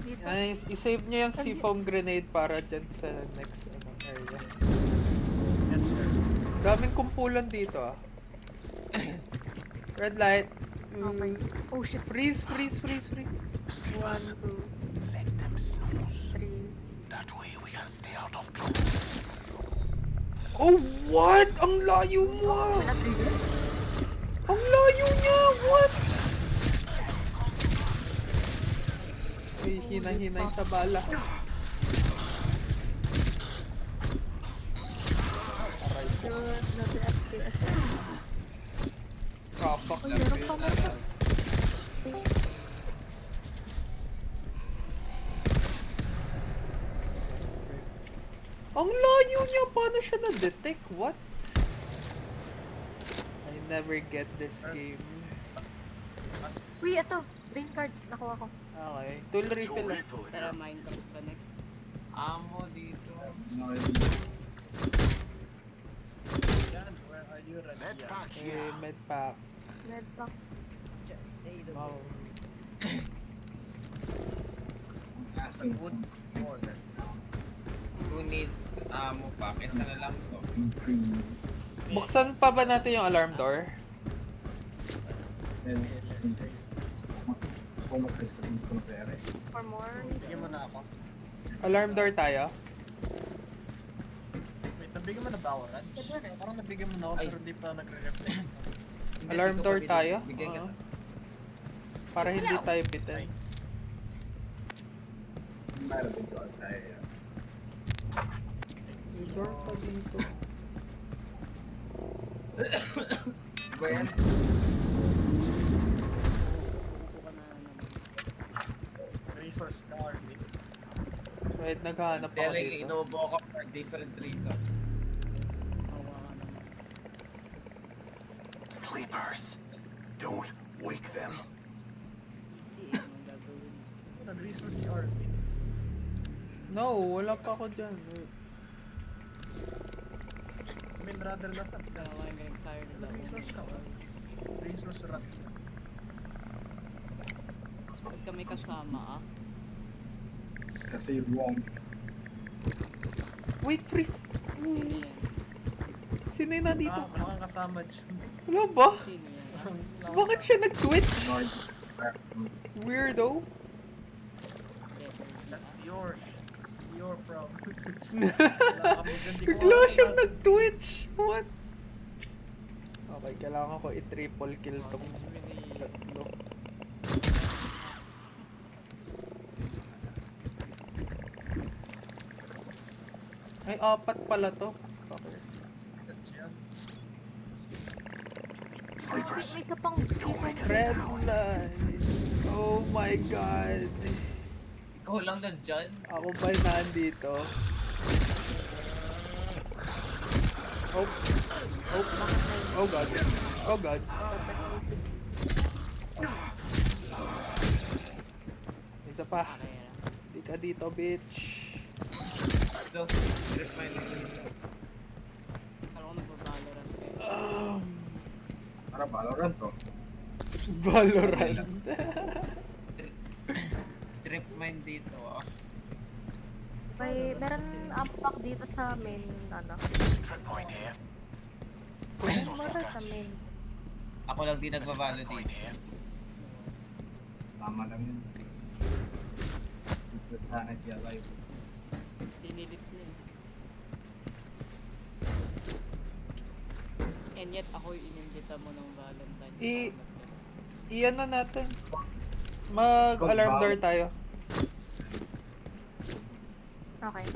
Dito. Nice. I-save nyo yung C-foam grenade para dyan sa next area. Yes, Yes, sir. Daming kumpulan dito ah. Red light. Okay. Oh shit. Freeze, freeze, freeze, freeze. 1, 2, Let them snooze. 3. That way we can stay out of trouble. Oh, what? Ang layo mo! Wala trigger? Ang layo niya! What? Uy, hina-hinay sa bala. Good. Grabe FPS. Kapak. Oh, meron pa mo pa. Ang layo niya! Paano siya na-detect? What? I never get this game. Uy, ito. Green card. Nakuha ko. Okay. Tool refill lang. Tara, Minecraft connect. Amo dito. No idea. Yan, where are you, Red? Eh, medpack. Medpack. Just say the Wow. Nasa woods store. Who needs ammo pa? Kesa na lang to. Increase. Buksan pa ba natin yung alarm door? And kung mag-press na ko na pera. For more. Bigyan mo na ako. Alarm door tayo? Wait, nabigyan mo na ba ako, Raj? Parang nabigyan mo na ako, pero di pa nagre-reflex. Hindi, Alarm dito door ka tayo? Bigyan Oo. kita. Para hindi tayo bitin. Meron din doon tayo. May door pa dito. Ba yan? Upo ka na naman. Resource card. Wait, naghahanap ako Telling dito. inuubo ako for different reason. Hawa ka naman. Sleepers, don't wake them. Easy eh, anong gagawin? Nag-resource si RP. No, wala pa ako dyan. Wait. I mean, rather nasa Tara, I'm getting tired of that. resource ka. Resource rat. Ba't kami kasama ah? Kasi you won't. Wait, freeze! Sino yan? Sino yung nandito? Wala kang kasama dyan. Wala ba? Sino yan? Bakit siya nag-twitch? No idea. Weirdo. That's yours. It's your problem. Wala kami dyan, di ko Bigla alam siyang na- nag-twitch! What? Okay, kailangan ko i-triple kill tong It's really... tatlo. Ay, apat pala to. Okay. Yan. Wait, may isa pang Red light. Oh my god. Ikaw lang nandyan. Ako ba yung nandito? Oh. Oh. Oh god. Oh god. Isa pa. Okay na. Di ka dito, bitch. Close. Trip my name. Alam ko nagpa-Valorant kayo. Para Valorant to. Valorant. Trip mine dito ah. Meron ampak dito sa main, ano. Point here. Sa main. Ako lang di nagvavalo dito. Tama lang yun. Ito sanity alive. Dinilit niya eh. And yet, ako yung inimbita mo ng Valentine's. Iyan na natin. Mag-alarm door tayo. Okay.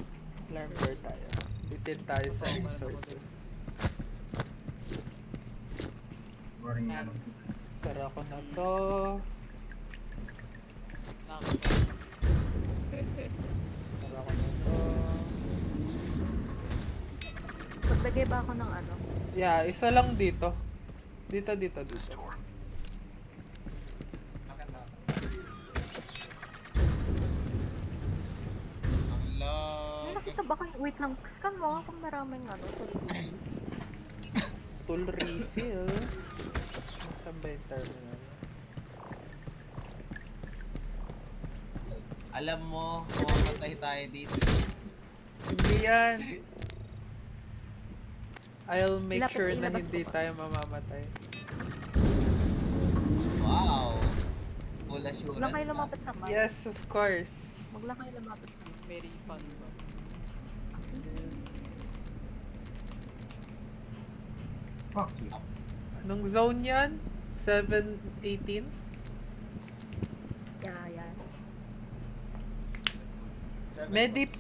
Alarm door tayo. Bitin tayo sa resources. Boring ano. Sara ko na to. Nakakapag. Sara ko na to. Maglagay ba ako ng ano? Yeah, isa lang dito. Dito. May nakita ba kayo? Wait lang, scan mo kung maraming ano. Tuloy. Tool refill. Saan ba yung terminal? Alam mo, mamamatay tayo dito. Hindi yan. I'll make Ilapit, sure na ilabas hindi mo pa. tayo mamamatay. Wow. Full assurance. Huwag lang kayo lumapit sa map. Yes, of course. Huwag lang kayo lumapit sa map. May refund ba? Fuck you. Anong zone yan? 7-18? Yeah, yan.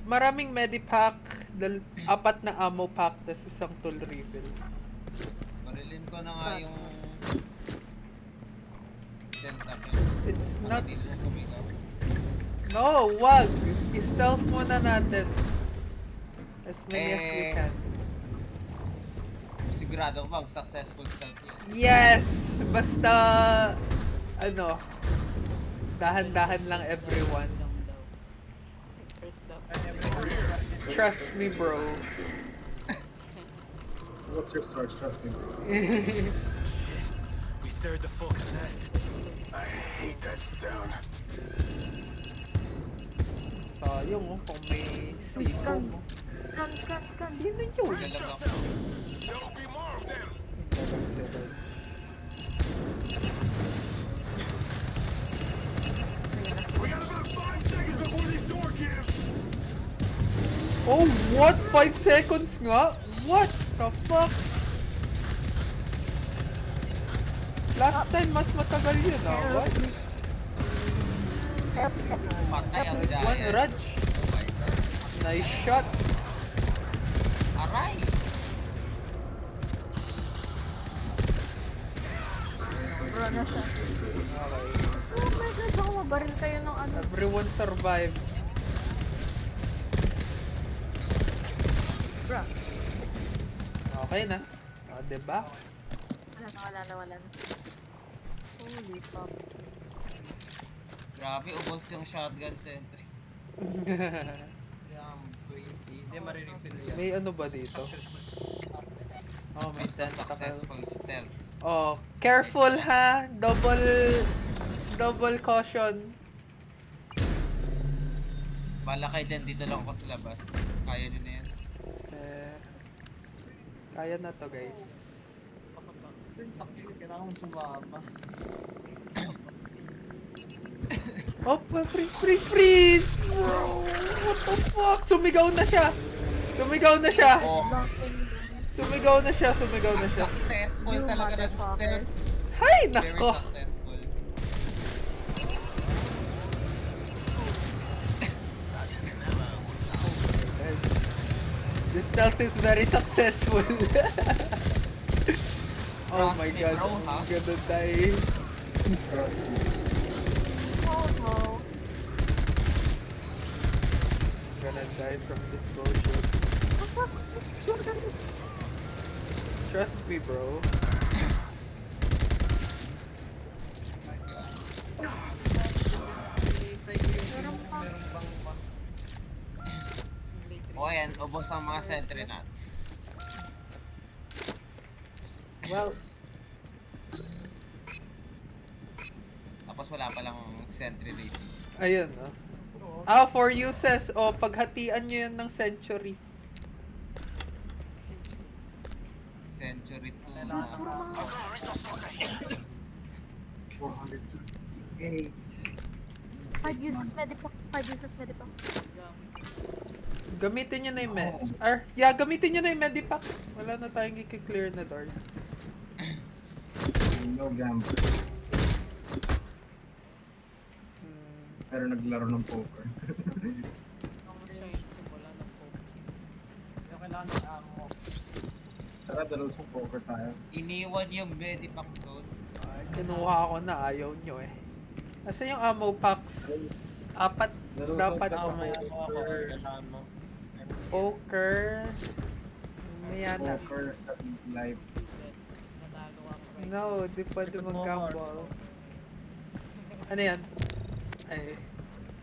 Maraming medipack, 4 na ammo pack, tas isang tool refill. Marilin ko na nga yung... Tentacle. It's Baka not... di na sumigaw. No, wag! I-stealth muna natin. As many as we Eh. can. Sigurado ko bang successful stealth yun. Yes! Basta... Ano... Dahan-dahan lang everyone. Lang daw. First daw. Trust me, bro. What's your source? Trust me. We stirred the fucking nest. I hate that sound. Sayang oh, kung may Uy, C4 scan. mo. Scan. Sino yun? Galag ako. There'll be more of them. We got about 5 seconds before this door gives. Oh, what? 5 seconds nga? What the fuck? Last time, mas matagal yun ah. What? Patay ang One giant. Raj. Oh my god. Nice shot. Aray! Bro, nasa. Okay. Oh my god, baka mabaril kayo ng ano. Everyone survived. Bro. Okay na. O, diba? Wala na. Holy fuck. Grabe, ubos yung shotgun sentry. Damn, 20. Hindi marirefill yan. May ano ba dito? Oh, may Basta tentacle. successful stealth. Oh, careful ha. Double caution. Bala kayo dyan, dito lang ako sa labas. Kaya nyo na yan. Kaya na to, guys. Kailangan mong sumama. Oh, freeze! Bro, what the fuck? Sumigaw na siya. Oh, Sumigaw na siya. successful You talaga ng motherfucker. stealth. Hay, Very nako. successful. The stealth is very successful. Oh my Trust me, god, bro, I'm ha? gonna die. Oh no. I'm gonna die from this bullshit. Trust me, bro. Meron bang monster? O yan, ubos ang mga sentry natin. Well, Tapos wala palang sentry rating. ayun, oh. Ah, for uses, oh, paghatian nyo yan ng century. Century 2 Dude, na. puro mga... 458. 5 uses medipack. Gamitin nyo na yung gamitin nyo na yung medipack. Wala na tayong i-clear na doors. No gamble. Pero naglaro ng poker. Siya yung simula ng poker. Yung kailangan ng ammo. Tara, dalaw sa poker tayo. Iniwan yung medipack doon. Kinuha ko na, ayaw nyo eh. Kasi yung ammo packs, 4 dapat poker. poker. Mayana. Poker sa live. Natalo ako. No, di pwede mag-gamble. Ano yan? Ay,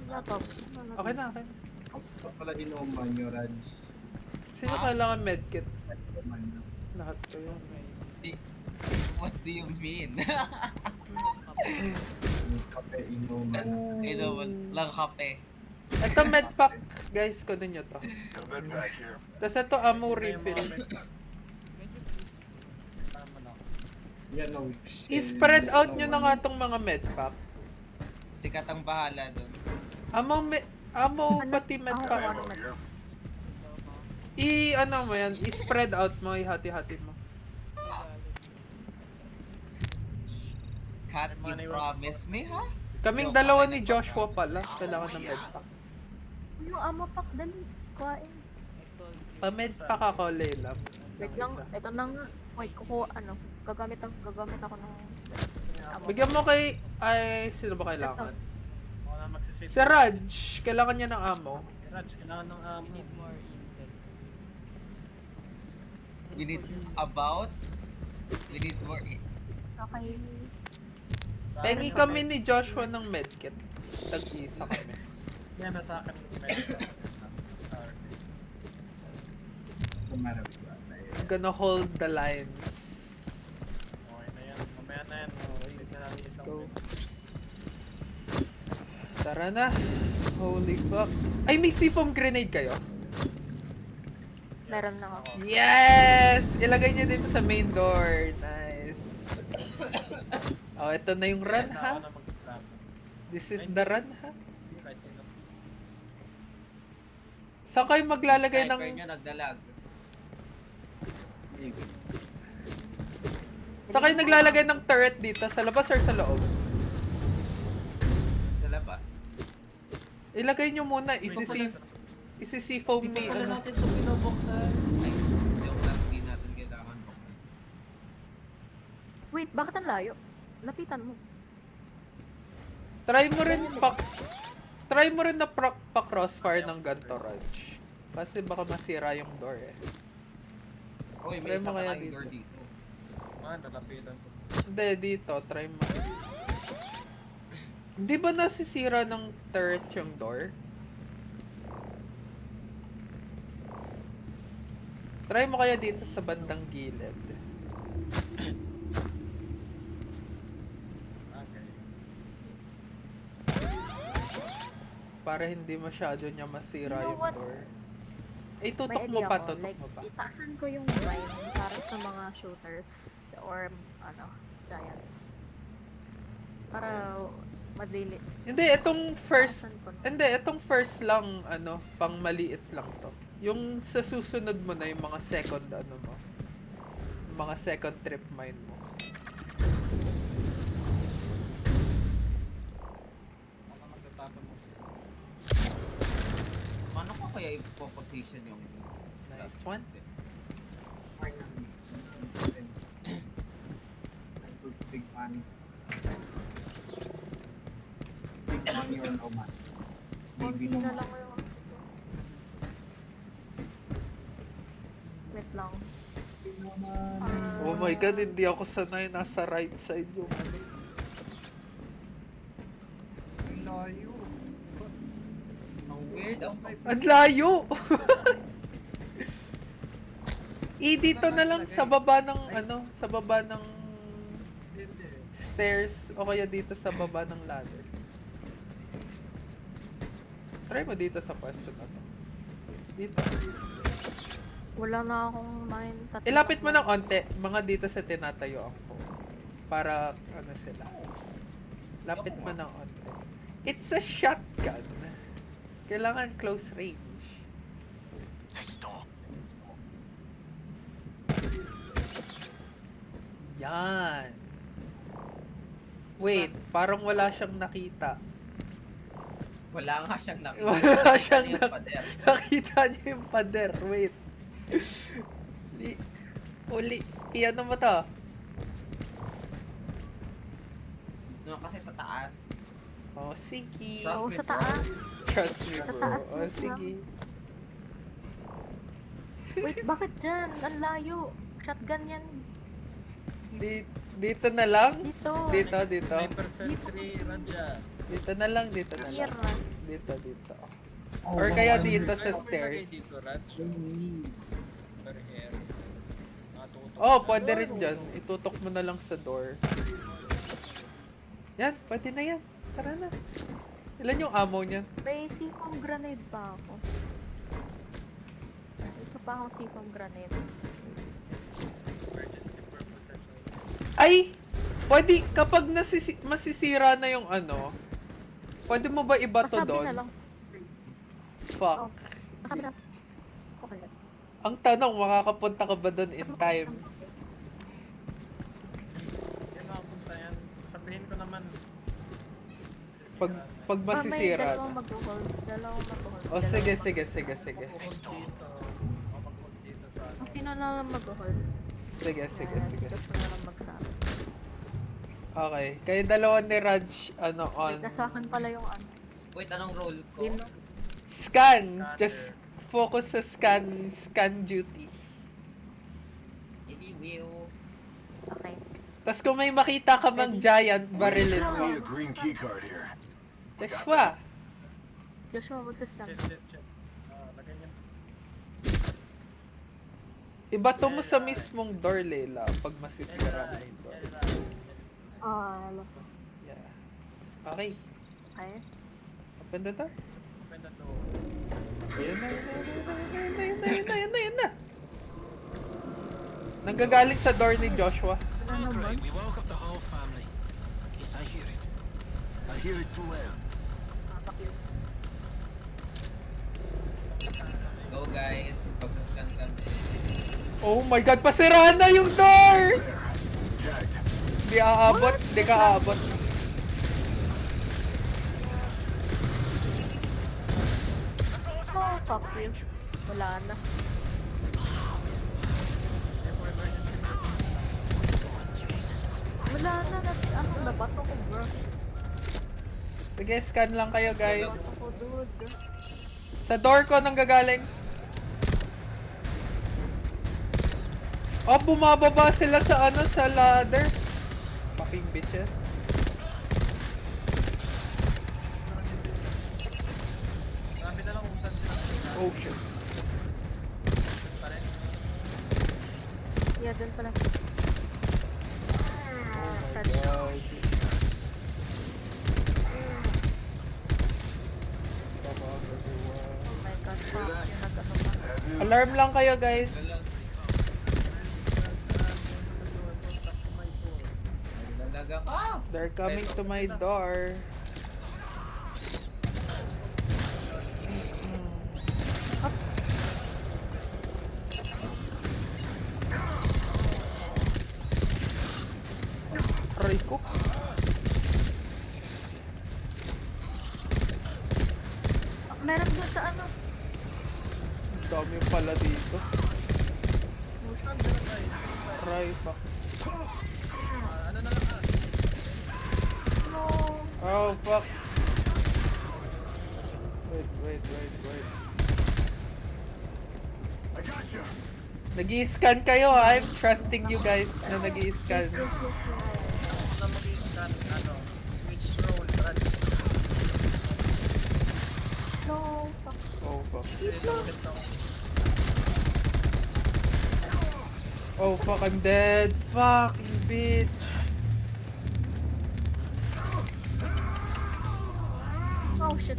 Laptop. okay na. Ito pala inuman nyo, Raj. Sino Ah? kailangan medkit? Inuman nyo. Lahat ko yun. What do you mean? Yung kape, inuman. Ito, lang kape. Ito medpack, guys, kunin nyo to. Come back here. Tapos ito ammo refill. Medyo Yan no. I-spread out nyo na nga tong mga medpack. Sikat ang bahala doon. Amo pati medpack. Ano, Ano mo yan, i-spread out mo, ihati-hati mo. Cat, you promise me, ha? Kaming dalawa ni Joshua pala, kailangan ng medpack. Yung amo pack, dali. Kuhain. I told you. Pa-medpack ako, Layla. Wait lang, ito nang, wait, gagamit ako ng, amo. Bigyan mo kay, sino ba kailangan? Ako na magsisip. Si Raj, kailangan niya ng ammo. Raj, kailangan ng We need more intel kasi. You need about? You need more... Okay. Pengi kami ni Joshua ng medkit. Tag-isa kami. Yan na sa akin. Sa Marawi ba? I'm gonna hold the lines. Okay na yan. Mamaya na yan. Save na namin isang Go. minute. Tara na. Holy fuck. Ay, may C-foam grenade kayo? Meron na ako. Yes! Ilagay niyo dito sa main door. Nice. Oh, ito na yung run, Ako ha? na mag-grab. This is the run, ha? Sige, kahit sino. Saan kayo maglalagay Sniper ng... nyo nagdalag. Saan kayo naglalagay ng turret dito? Sa labas or sa loob? Sa labas. Ilagay nyo muna. Isi-C-foam Hindi ni... pa pala Ano. natin ito pinabuksan. Ay, joke lang. Hindi natin kailangan buksan. Wait, bakit ang layo? Lapitan mo. Try mo rin na pa-crossfire ng ganito, Raj. Kasi baka masira yung door, eh. Uy, Try may isa mo pa kaya tayong dito. door dito. Nalapitan ko. Hindi, dito. Try mo. Hindi ba nasisira ng turret yung door? Try mo kaya dito sa bandang gilid. Okay. Para hindi masyado niya masira You know yung what? door. Eh, May tutok mo idea pa, ko, tutok like, mo pa. itaasan ko yung line para sa mga shooters or, giants. Para, madali. Hindi, itong first... Itaasan ko na. Hindi, itong first lang, pang maliit lang to. Yung sa susunod mo na, yung mga second, mo. Yung mga second trip mine mo. Ako magtatapon mo siya. Paano ko kaya ipo-position yung... Nice one. Big money. Big money or no money? Konti Maybe no na money. lang yung... Wait lang. Oh my god, hindi ako sanay nasa right side yung ano. Layo. Ang weird. Ang layo! Dito na lang sa baba ng sa baba ng stairs o kaya dito sa baba ng ladder. Try mo dito sa pwesto na to. Dito. Wala na akong mind. Ilapit mo ng onte, mga dito sa tinatayuan ko. Para sila. Lapit mo ng onte. It's a shotgun. Kailangan close range. Yan. Wait, parang wala siyang nakita. Wala nga siyang nakita. Wala siyang Nakita niyo yung pader. Nakita niyo yung pader. Wait. Iyan mo to. No, kasi sa taas. Oh, sige. Trust Oo, me, sa bro. taas. Trust me, Sa bro. taas Oh, mo lang. sige. Wait, bakit dyan? Ang layo. Shotgun yan. Dito na lang? Dito. Dito. Sniper sentry, Raja. Dito na lang. Here. Dito. Oh, Or wow, kaya ano dito yun? sa stairs. Dito, Raj. Please. Per hair. Natutok Oh, na. pwede rin dyan. Itutok mo na lang sa door. Yan, pwede na yan. Tara na. Ilan yung ammo niya? May C-foam grenade pa ako. Isa pa akong C-foam grenade. Emergency purposes. Ay! Pwede, kapag masisira na yung ano, pwede mo ba iba to Masabi doon? na lang. Fuck. Oh, masabi na. Okay. Ang tanong, makakapunta ka ba doon in time? Yan makapunta yan. Sasabihin ko naman. Pag May masisira dalawang na. mag-hold. Dalawang mag-hold. O sige, sige, sige, sige. Mag-hold dito. O mag-hold dito sa ano. Kung sino na lang mag-hold. Sige, sige, Ayan, sige. Si Joshua na lang magsabi. Okay. Kayo dalawa ni Raj, ano, on. Wait, nasa akin pala yung ano. Wait, anong role ko? Game. Scan! Just focus sa scan duty. Maybe will. Okay. Tapos kung may makita ka mang giant, barilin I mo. need a green key card here. Joshua! Joshua, magsastamp. Check. Lagyan yan. Ibato mo sa mismong door, Leila, pag masisira mo yung door. Alam ko. Yeah. Okay. Okay. Open the door. Open the door. Ayun na, ayun na, ayun na, ayun na, ayun na, ayun na, ayun na. Nanggagaling sa door ni Joshua. Ano naman? We woke up the whole family. Yes, I hear it. I hear it too well. Go guys, pagsascan kami. Oh my god, pasira na yung door! Jacked. Di aabot, di ka aabot. Oh, fuck you. Wala na. Wala na. Ano, nabato ko, bro. Sige, scan lang kayo, guys. Nabato ko, dude. Sa door ko nanggagaling. Oh, bumababa sila sa ano, sa ladder. Fucking bitches. Sabi na lang kung saan sila. Oh shit. Pa rin. Yeah, dun pala. God. Oh my god, fuck. Yung nag-ano pa. Alarm lang kayo, guys. Nagdalaga ka! They're coming to my door. Oops. Aray ko. Oh, meron dun sa ano. Ang dami pala dito. Aray pa. Ano na lang No. Oh, fuck. Wait. I got you. Nag-i-scan kayo, ha? I'm trusting you guys na nag-i-scan. Yes. na mag-i-scan, ano, switch role, Raj. No. Fuck. Oh, fuck. Kasi loaded ako. Oh, fuck, I'm dead. Fuck, you bitch. Oh shit.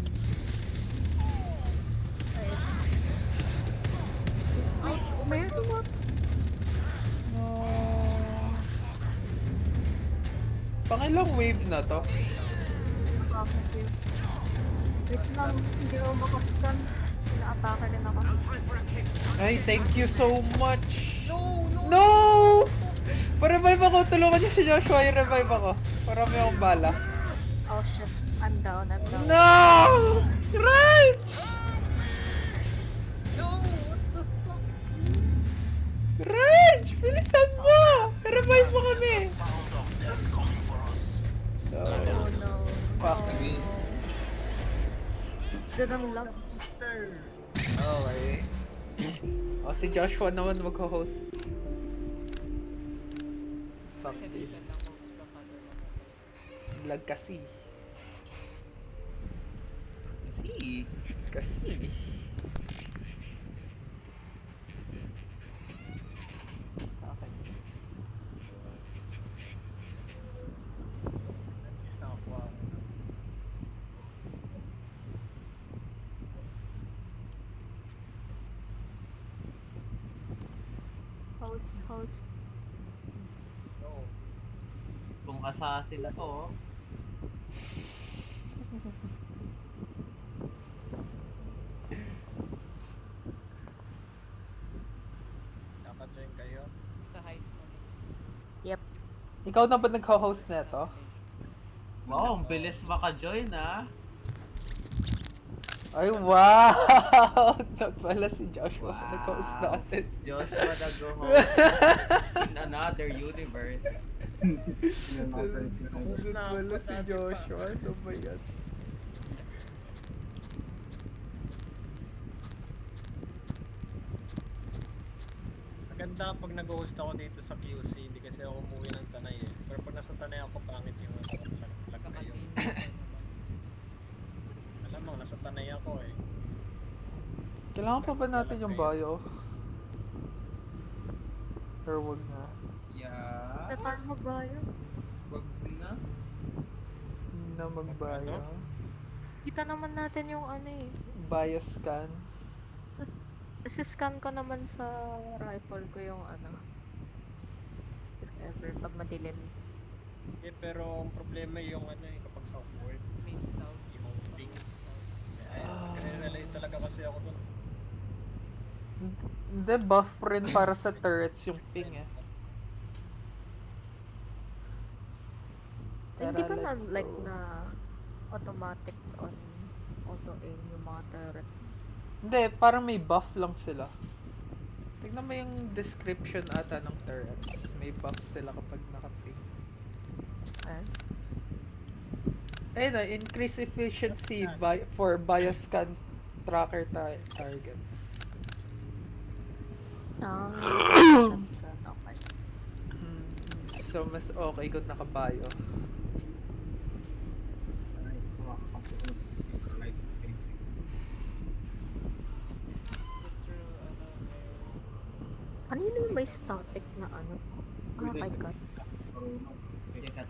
Wait. Ouch! Umayos mo. No. Pangilang wave na to? Bakit yun? Wait lang, hindi ako makascan. Pina-atake rin ako. Ay, thank you so much. No! No! Pa-revive ako. Tulungan niyo si Joshua. I-revive ako. Para may akong bala. Oh shit. I'm down. No! Right! No! What the fuck? Rage! Bilisan mo! I-revive mo kami. Oh no. Fuck. Doon ang love. Okay. O, si Joshua naman mag-host. Fuck Kasi this. dito na host ka pa doon. Lag kasi. See? Kasi. Okay. At least nakakuha ako. Host. No. Mukhang assassin na to. Oh. Dapat join kayo. Basta heist mo. Yep. Ikaw na ba nagho-host na ito? Wow, ang bilis maka-join ah. Ay, wow! Not pala si Joshua Wow. nag-host natin. Joshua nag-host in another universe. Host na pala si Joshua. Ano ba yan? Maganda pag nag-host ako dito sa QC, hindi kasi ako umuwi ng Tanay eh. Pero pag nasa Tanay ako, pangit yung lag kayo. Alam mo, nasa Tanay ako eh. Kailangan pa ba natin yung bio? Or wag na? Yeah. Sa tayo magbayo. Wag na. Na mag-bio? Kita naman natin yung ano eh. Bio scan? Scan ko naman sa rifle ko yung ano. If ever, pag madilim. Eh, pero ang problema yung ano eh, kapag sa work, May scout. yung ping. Relate talaga kasi ako dun. Hindi, buff rin para sa turrets yung ping eh. Hindi ba na let's like go. na automatic on auto aim yung mga turret? Hindi, parang may buff lang sila. Tignan mo yung description ata ng turrets. May buff sila kapag naka-ping. Ayun na, increase efficiency for bioscan tracker targets. Okay. So, mas okay kung naka-bio. Ano yun yung may static na ano? Oh my god. Teka.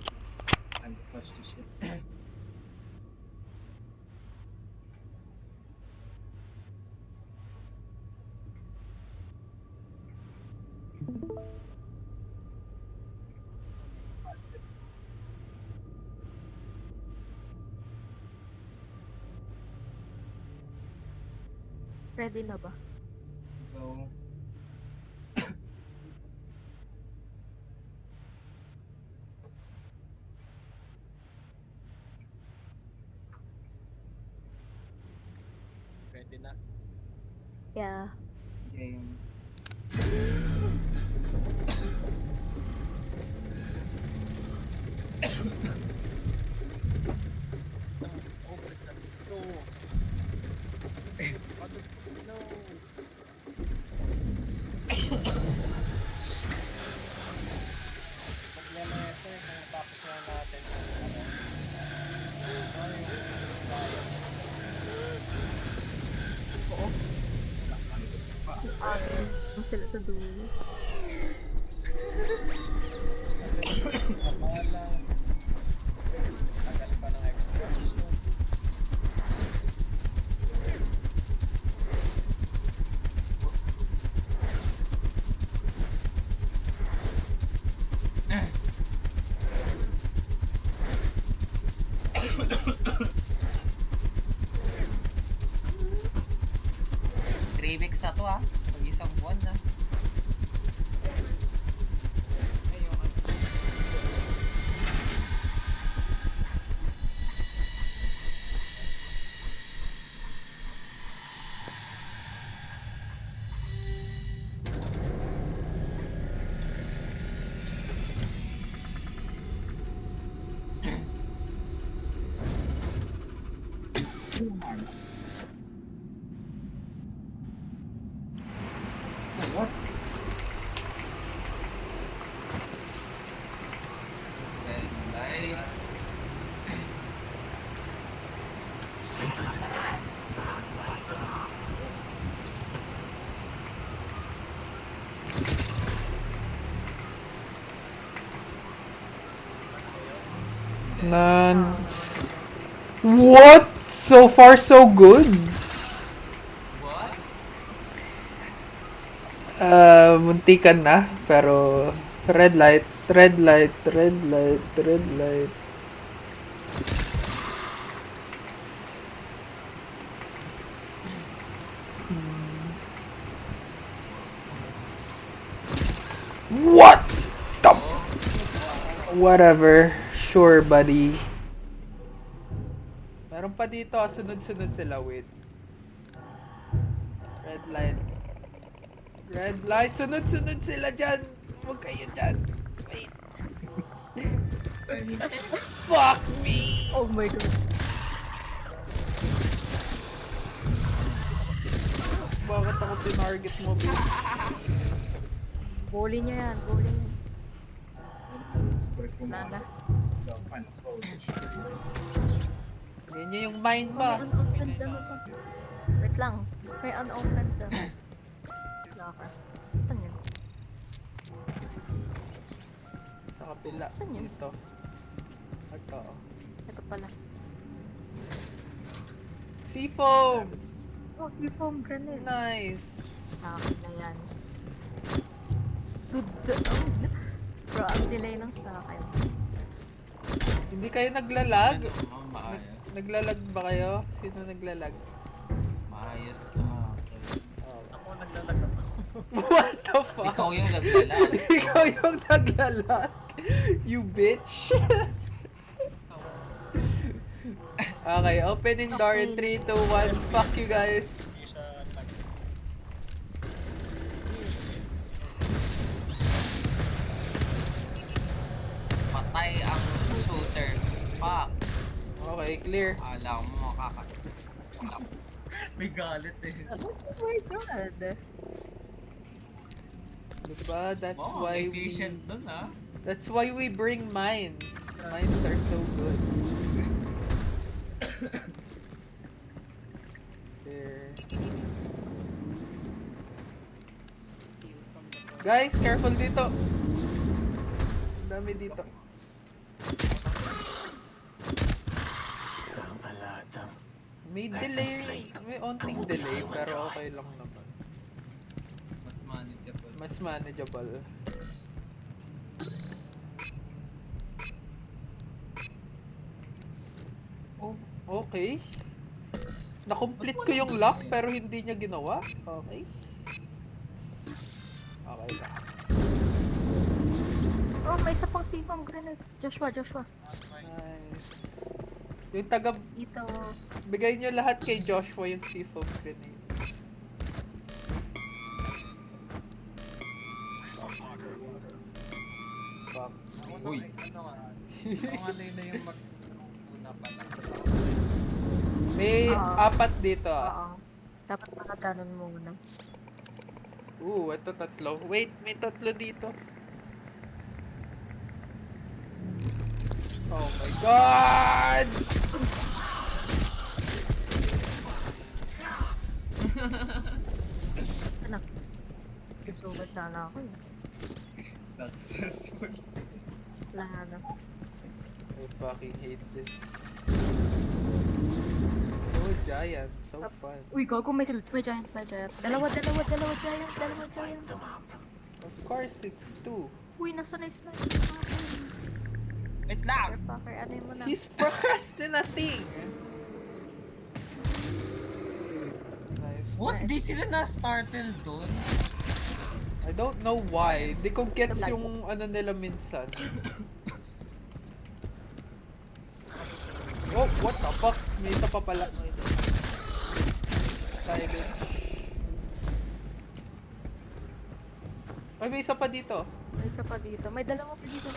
Ready na ba? Go. Ready na. Yeah. Game. Oh, balik na dito. No. Problema ito eh, kung tapos na natin ang ano. Ano yung tayo. Ang sila sa dulo. Kasi kapala. Tagal pa ng extraction. Three weeks na to ah. Pag-isang buwan na. Ayun. What? Red light. What? So far, so good. What? Muntikan na, pero Red light, red light, red light, red light. What the? Whatever. Sure, buddy. Meron pa dito, sunod-sunod sila, wait. Red light. Red light, sunod-sunod sila dyan. Huwag kayo dyan. Wait. Fuck me! Oh my god. Bakit ako tinarget mo, bitch? Bully niya yan, bully niya. Squirt mo Wala na. the final soldier. Yan niya yung mind May ba? unopened na naman. Wait lang. May unopened na. Locker. Saan yun? Sa kapila. Saan yun? Dito. Ito. Ito pala. Seafoam! Oh, si foam grenade. Nice! Akin na yan. Bro, ang delay ng sa akin. Hindi kayo naglalag? Ano, maayos. Naglalag ba kayo? Sino naglalag? Maayos na. Ako naglalag ako. What the fuck? Ikaw yung naglalag. Ikaw yung naglalag. You bitch. Okay, opening door in 3, 2, 1. Fuck you guys. Hindi siya nag... Patay ang shooter. Fuck. Okay, clear. Alam mo, May galit eh. Oh my god. Diba? That's Wow, why efficient dun ah. That's why we bring mines. Mines are so good. There. Steal from the door. Guys, careful dito. Ang dami dito. May delay. May onting delay, pero okay lang naman. Mas manageable. Mas manageable. Oh, okay. Na-complete ko yung lock pero hindi niya ginawa. Okay. Okay lang. Oh, may isa pang si foam grenade. Joshua. Nice. Yung taga... Ito. Bigay niyo lahat kay Joshua yung seafoam grenade. Fuck. Uy. Ano ano yun na yung mag-una pala. May Oo. 4 dito ah. Oo. Dapat makaganon muna. Ito 3. Wait, may 3 dito. Oh my god! Ano? Sugat sana ako eh. Successful. Wala na. I fucking hate this. Oh, giant. So fun. Oops. Uy, gago, may giant. Dalawa giant. Of course, it's 2. Uy, nasa na sniper. Wait lang! Fucker, ano yun mo na? He's procrastinating! Nice. What? Di sila na-startle dun? I don't know why. Di ko gets yung ano nila minsan. Oh, what the fuck? May isa pa pala. Silent. Ay, may isa pa dito. May isa pa dito. May dalawa pa dito.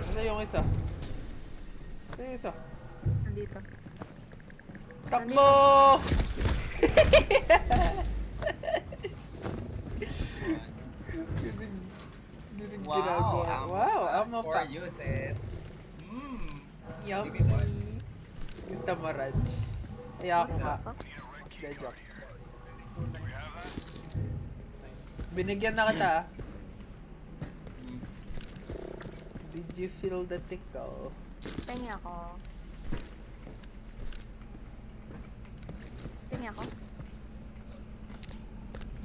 Ano yung isa? Ano yung isa? Nandito. Takbo! Ganun Wow! ginagawa. Wow, I'm a for pack. uses. Mmm. Yummy. Gusto mo, Raj? Kaya ako nga. Good job. Binigyan na kita. Ah. Did you feel the tickle? Pengi ako.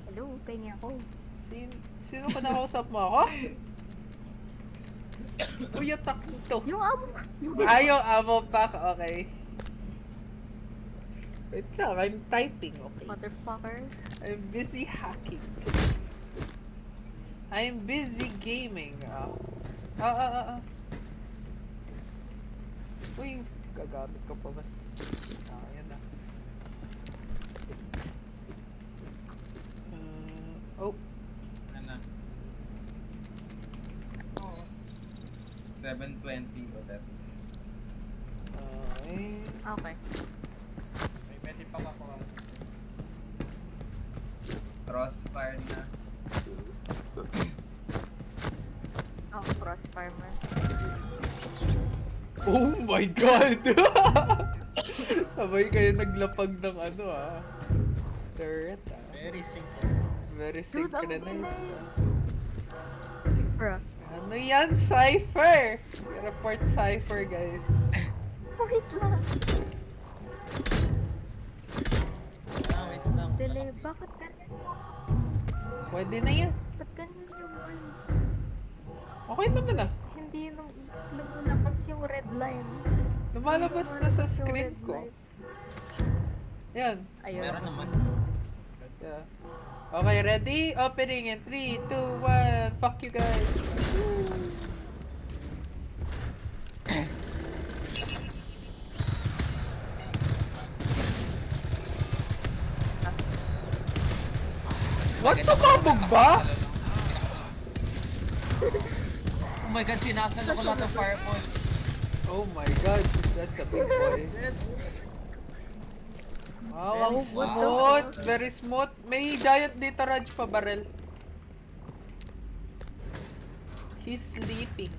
Hello, pengi ako. Sino ka nakausap mo ako? Uy, attack to. Yung amo. Yung Ayaw, ammo pack. Okay. Wait lang, I'm typing, okay? motherfucker. I'm busy hacking. I'm busy gaming. Uy, gagamit ko pa mas... yan na. Oh, Ano? 720 ulit. okay. Okay. May pwede pa ako. Crossfire na. Oh, crossfire man. Oh my god! Sabay kayo naglapag ng ano turret Very synchronous. Very Dude, ang synchronized. Bro. Ano yan? Cypher! Report Cypher, guys. Wait lang. Wait lang. Delay, bakit ganyan mo? Pwede na yan. Ba't ganyan yung ones? Okay naman Hindi lumalakas yung red line. Lumalabas na sa Yung screen red ko. light. Yan. Ayun. Meron naman. Yeah. Okay, ready? Opening in 3, 2, 1. Fuck you guys. What? Sumabog ba? Oh my god, sinasalo ko lahat ng fireball. Oh my god, that's a big boy. Wow, ang smooth. Very smooth. May giant dito, Raj, pa barrel. He's sleeping.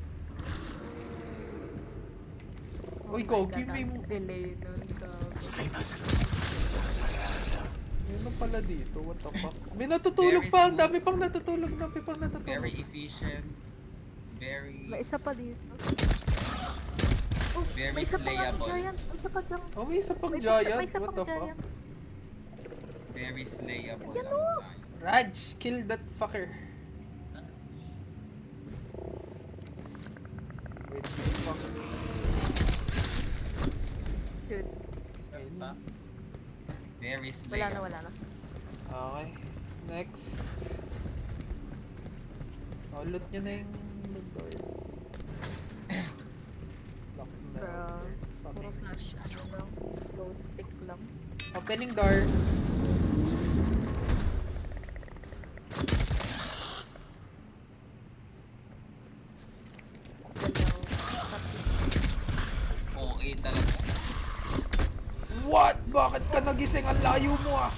Uy, go, give me mo. Delay nun ka. Ano pala dito? What the fuck? May natutulog pa. Ang dami pang natutulog. Dami pang natutulog. Very efficient. Very, May isa pa dito. Oh, very may isa pa nga slayable. giant. May isa pa dyan. Oh, may isa pang May giant. isa What pang the fuck? giant. Very slayable. Yan ang o. giant. Raj, kill that fucker. Wait, fuck. Dude, Ayun. Very wala slayable. na, wala na. Okay. Next. Oh, loot nyo na yung doors. Lock na. Bro, puro Fucking. flash, ano lang, glow stick lang. Opening door. Okay talaga. What? Bakit ka nagising? Ang layo mo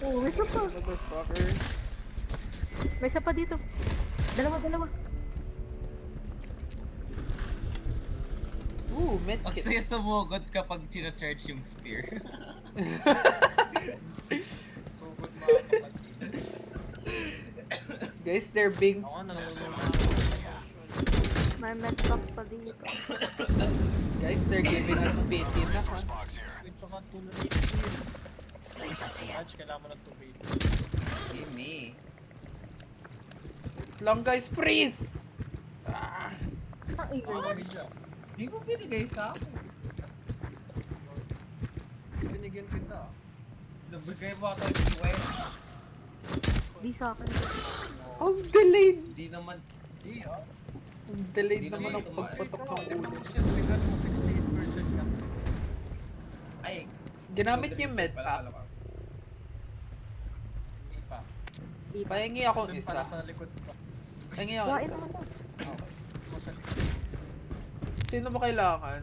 Oh, may isa pa. Motherfucker. May isa pa dito. Dalawa. Ooh, Pag medkit. sa'yo sumugod kapag charge yung spear. Sugod mga kapatid. Guys, they're being... Ako nangungulong. May medpack pa dito. Guys, they're giving us pity na ha. Wait, saka tulad. Raj, kailangan mo ng tubig. Gimme. Long guys, freeze! Ah. Ang ingay. Di mo binigay sa akin. Binigyan kita. Nabigay mo ako yung kwet. Di sa akin. Ang delayed! Di naman. Hindi Ang delayed Hindi naman naman ang tumaas. pagpatok ng Tignan ulo. mo siya, tignan mo 68% lang. Ay. Ginamit niyo yung med Pala, pack. pala pa. Hindi pa. Di pa. Pahingi akong Doon isa. pala sa likod pa. Pahingi ako Kuhain isa. naman to. Mo sa likod. Sino ba kailangan?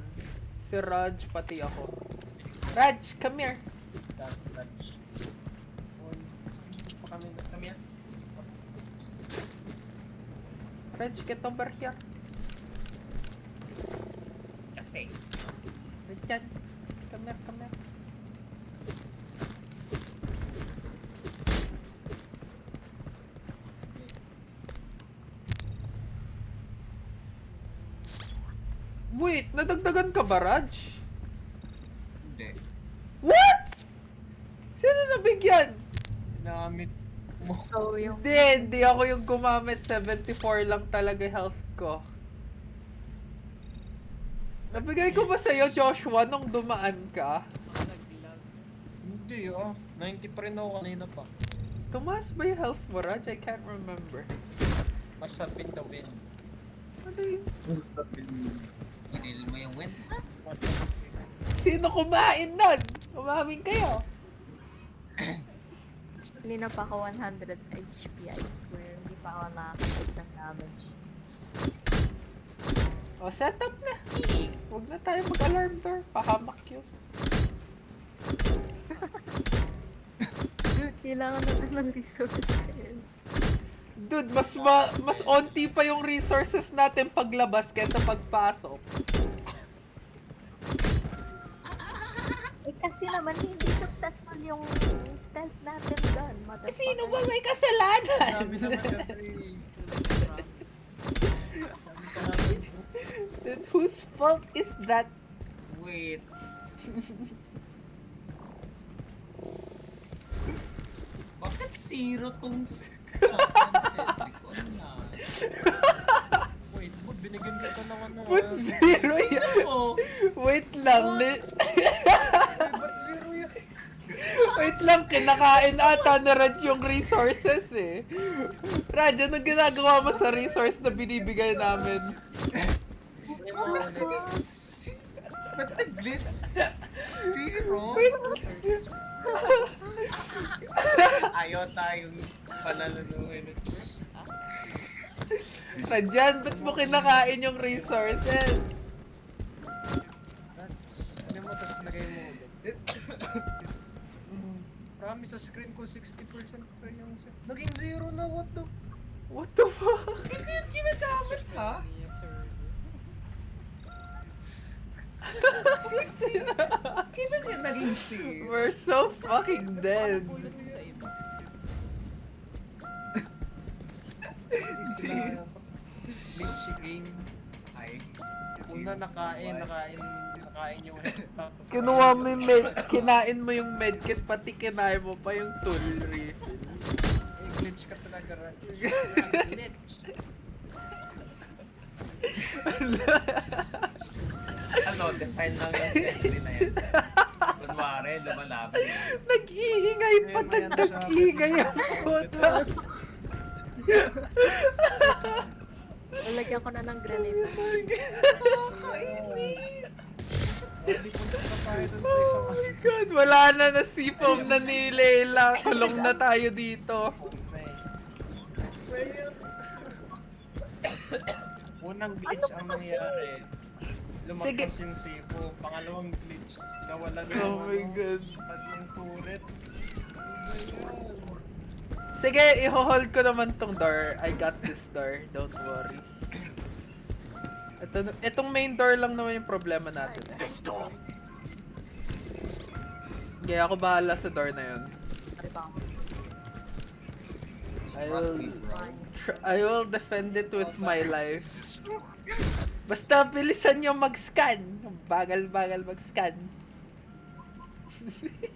Si Raj, pati ako. Raj, come here. Last lunch. Pa kami na. Come here. Raj, get over here. Kasi. Raj, yan. Come here, come here. Wait, nadagdagan ka ba, Raj? Hindi. What? Sino na tubig yan! Ginamit mo. So, yung... Hindi ako yung gumamit. 74 lang talaga health ko. Nabigay ko ba sa'yo, Joshua, nung dumaan ka? Naglag. Hindi 90 pa rin ako kanina pa. Tumaas ba yung health mo, Raj? I can't remember. Masapin the win. Ano yun? Ginil mo yung win. Sino kumain nun? Umamin kayo. Hindi na pa ako 100 HP, I swear. Hindi pa ako nakakasig ng damage. O, set up na. Huwag na tayo mag-alarm door. Pahamak yun. Dude, kailangan natin ng resources. Dude, mas onti pa yung resources natin paglabas kaysa pagpasok. Eh kasi naman hindi successful yung stealth natin doon. Sino ba may kasalanan? Sabi naman kasi... Then whose fault is that? Wait. Bakit zero tong shotgun ko na? Wait, bud, binigyan kita ng ano. Put zero yan. Oh, Wait lang. Ba't zero yan? Wait lang, kinakain ata na Raj yung resources eh. Raj, anong ginagawa mo sa resource na binibigay namin? ba't nag-glitch? Zero? Ayaw tayong palalunuin. Radyan, ba't mo kinakain yung resources? Ano mo, tapos lagay mo ulit. Promise sa screen ko 60% pa yung... Naging zero na, what the... What the fuck? Hindi yung ginagamit ha? Yes, sir. Kailan yan naging zero? We're so fucking dead. Pulot ko sa iba. Zero. Glitchy game. Ay. Una nakain yung health pack. Tapos Kinuha mo yung kinain mo yung medkit, pati kinain mo pa yung tool refill. glitch ka talaga, Raj. Glitch. Ano, design lang yung sentry na yan. Kunwari, lumalaban yan. Nag-iingay pa, nag-iingay ang puta. Lalagyan ko na ng grenade. Hindi punta na tayo dun sa isang Oh my god, wala na na sipom na ni Leila. Kulong na tayo dito. Unang glitch ang nangyari. Sige. Lumakas yung sipo. Pangalawang glitch, nawala na Oh my god. tatlong turret. Sige, i-hold ko naman tong door. I got this door, don't worry. Itong main door lang naman yung problema natin eh. This door. Kaya ako bahala sa door na yun. Trust me, bro. I will defend it with my life. Basta bilisan nyo mag-scan. Bagal-bagal mag-scan.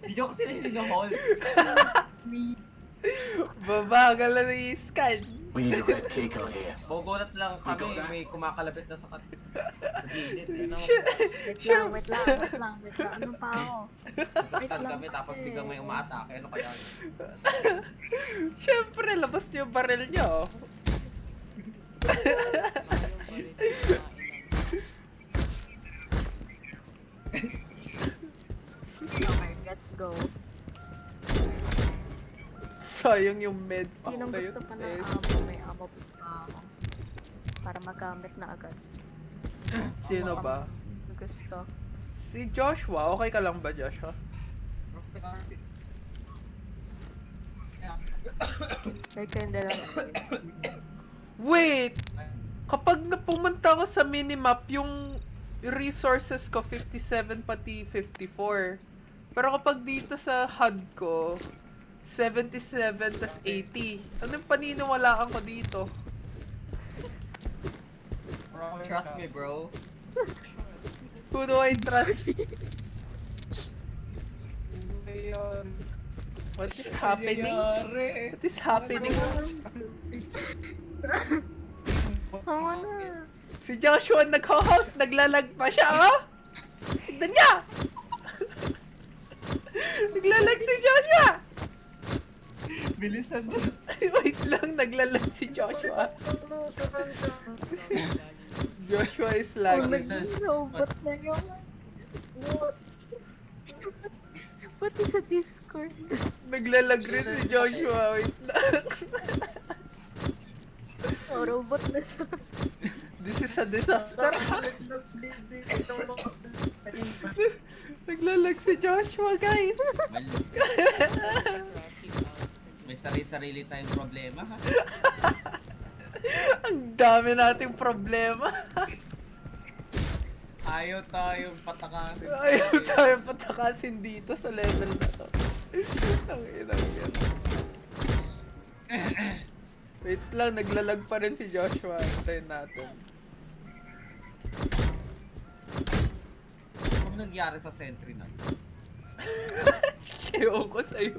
Hindi ko kasi hinahold. Babagal na i-scan. We need a red cake on here. Gugulat lang kami, may kumakalabit na sa gilid. Wait lang. Ano pa ako? Nasastan kami tapos biglang may umaatake. Ano kaya? Siyempre, labas nyo yung baril nyo. Okay, let's go. Sayang yung med pack Sinong na yun. gusto pa ng eh. ammo? May ammo pa ako. Para magamit na agad. Sino ba? Gusto. Si Joshua. Okay ka lang ba, Joshua? May kinda lang. Wait! Kapag napumunta ako sa minimap, yung resources ko 57 pati 54. Pero kapag dito sa HUD ko, 77 tas 80. Anong paniniwalaan ko dito? Trust me, bro. Who do I trust? Ngayon, What is happening? Nangyayari? What is happening? Sama na. Si Joshua nag-host, naglalag pa siya, oh! Tignan niya! Naglalag si Joshua! Bilisan mo. Wait lang, naglalag si Joshua. Joshua is lagging. Robot na yun. Pati sa Discord. Naglalag rin si Joshua. Wait lang. Oh, robot na siya. This is a disaster. Naglalag si Joshua, guys. May sarili-sarili tayong problema, ha? Ang dami nating problema. Ayaw tayong patakasin. Ayaw tayo patakasin dito sa level na to. Ang inang yan. Wait lang, naglalag pa rin si Joshua. Antayin natin. Ano nangyari sa sentry na? Ewan ko sa'yo.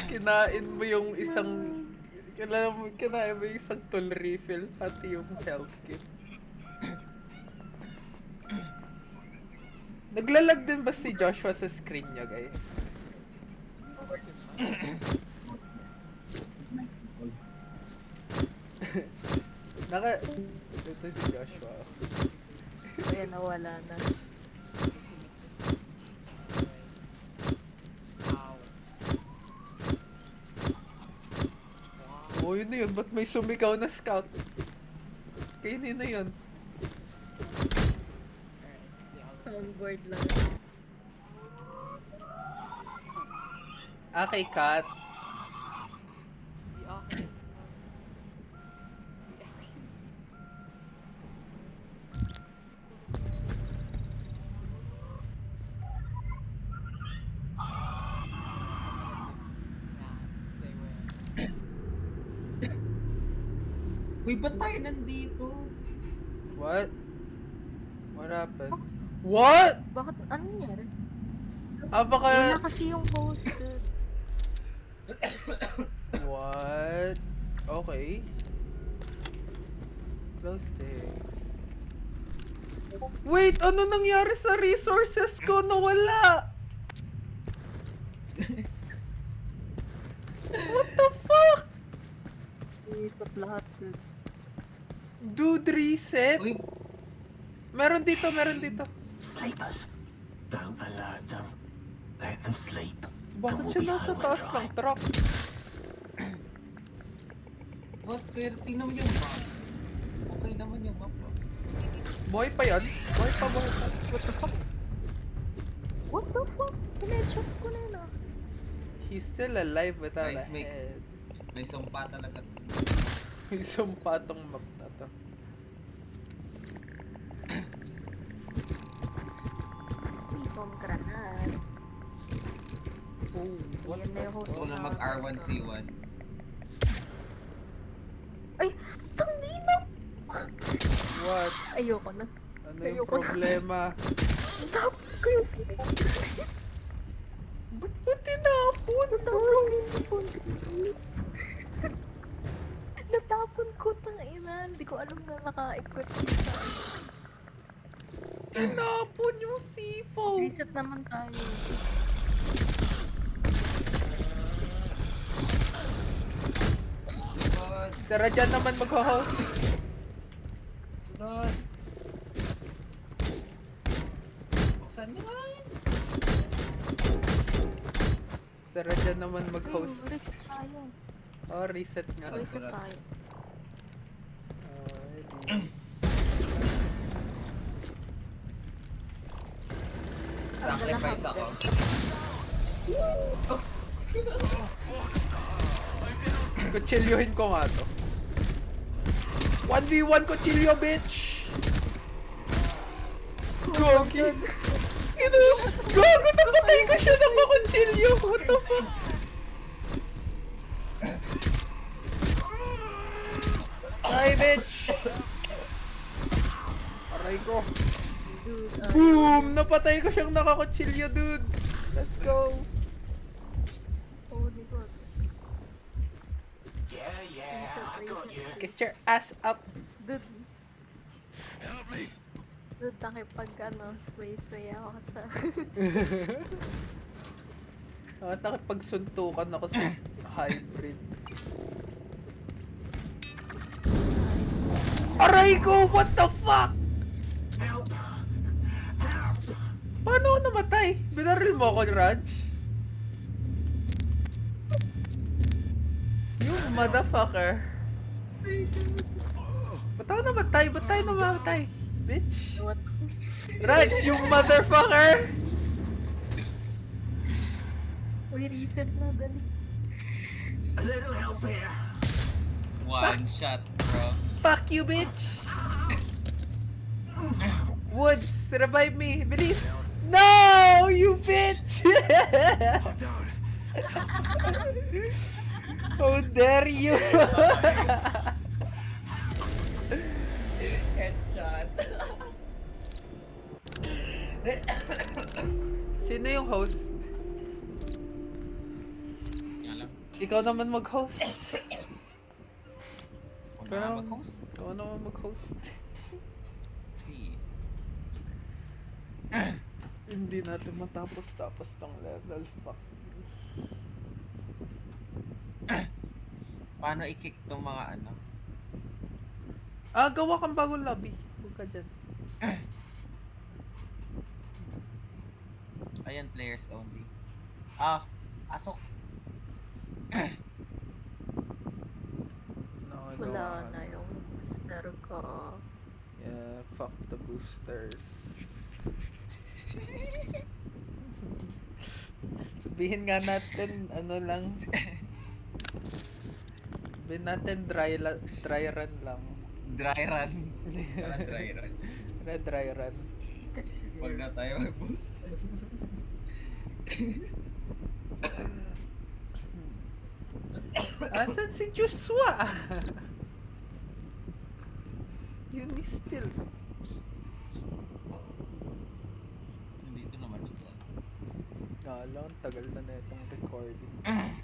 Kinain mo yung isang... Kinain mo yung isang tool refill pati yung health kit. Naglalag din ba si Joshua sa screen niya, guys? Ito si Joshua. Ayan, nawala na. Oh, yun na yun. Ba't may sumigaw na scout? Kainin na yun. Soundboard lang. Kay Kat. Di akin. Display mo yan. Uy, ba't tayo nandito? What? What happened? What? Bakit? Ano nangyari? Baka... Wala kasi yung host. What? Okay. Close things. Wait! Ano nangyari sa resources ko? Nawala! What the fuck? Stop lahat. Dude, reset? Uy, Meron dito, meron dito. Sleepers. Don't alert them. Let them sleep. Bakit siya nasa taas ng truck? what? Pero tingnan mo yung map. Okay naman yung map, oh. Boy pa yan? Boy pa. What the fuck? What the fuck? Pinechop ko na yun ah. He's still alive without Guys, a make- head. May sumpa talaga. May sumpa tong map na to. Ibang granat. Oh, what Yan na yung the host. Gusto ko lang mag R1C1. Ay! Tangina! What? Ayoko na. Ano yung problema? Tapos ko yung sipon. Ba't mo tinapon? Natapon ko, tangina. Hindi ko alam na naka-equip sa Tinapon yung C4. reset naman tayo. Sugod! Sara dyan naman mag-host. Sugod! Buksan nyo nga yun. Sara dyan naman mag-host. Reset tayo. Oh, reset nga. Reset tayo. Alrighty. Sacrifice ako. Kutsilyohin ko nga to. 1v1 kutsilyo, bitch! Gogi! Ino! Gogo! Napatay ko siya ng makutsilyo! What the fuck? Ay, bitch! Aray ko! Boom! Napatay ko siyang nakakutsilyo, dude! Let's go! Holy God. Yeah, yeah, I got you. Get your ass up! Dude, Help me. dude, nakipag sway ako sa... Nakipagsuntukan ako sa hybrid. Aray ko! What the fuck? Help! Paano ako namatay? Binaril mo ako, Raj? You motherfucker. Ba't ako namatay? Ba't tayo namatay? Bitch. What? Raj, you motherfucker! Uy, reset na, dali. A little help here. One shot, bro. Fuck you, bitch! Woods, revive me! Bilis! No! You bitch! Dude, How dare you! Headshot. Sino yung host? Alam, Ikaw naman mag-host. kung na mag-host. Ikaw naman mag-host. Si. Hindi natin matapos-tapos tong level. Fuck. Paano i-kick tong mga ano? Gawa kang bagong lobby. Huwag ka dyan. Ayan, players only. Asok. Wala na yung booster ko. Yeah, fuck the boosters. Sabihin nga natin, ano lang. Sabihin natin dry run lang. Dry run. Parang dry run. Dry run. Huwag na tayo mag-boost. Asan si Joshua? Yun is still. Dito naman siya. Ang tagal na itong recording.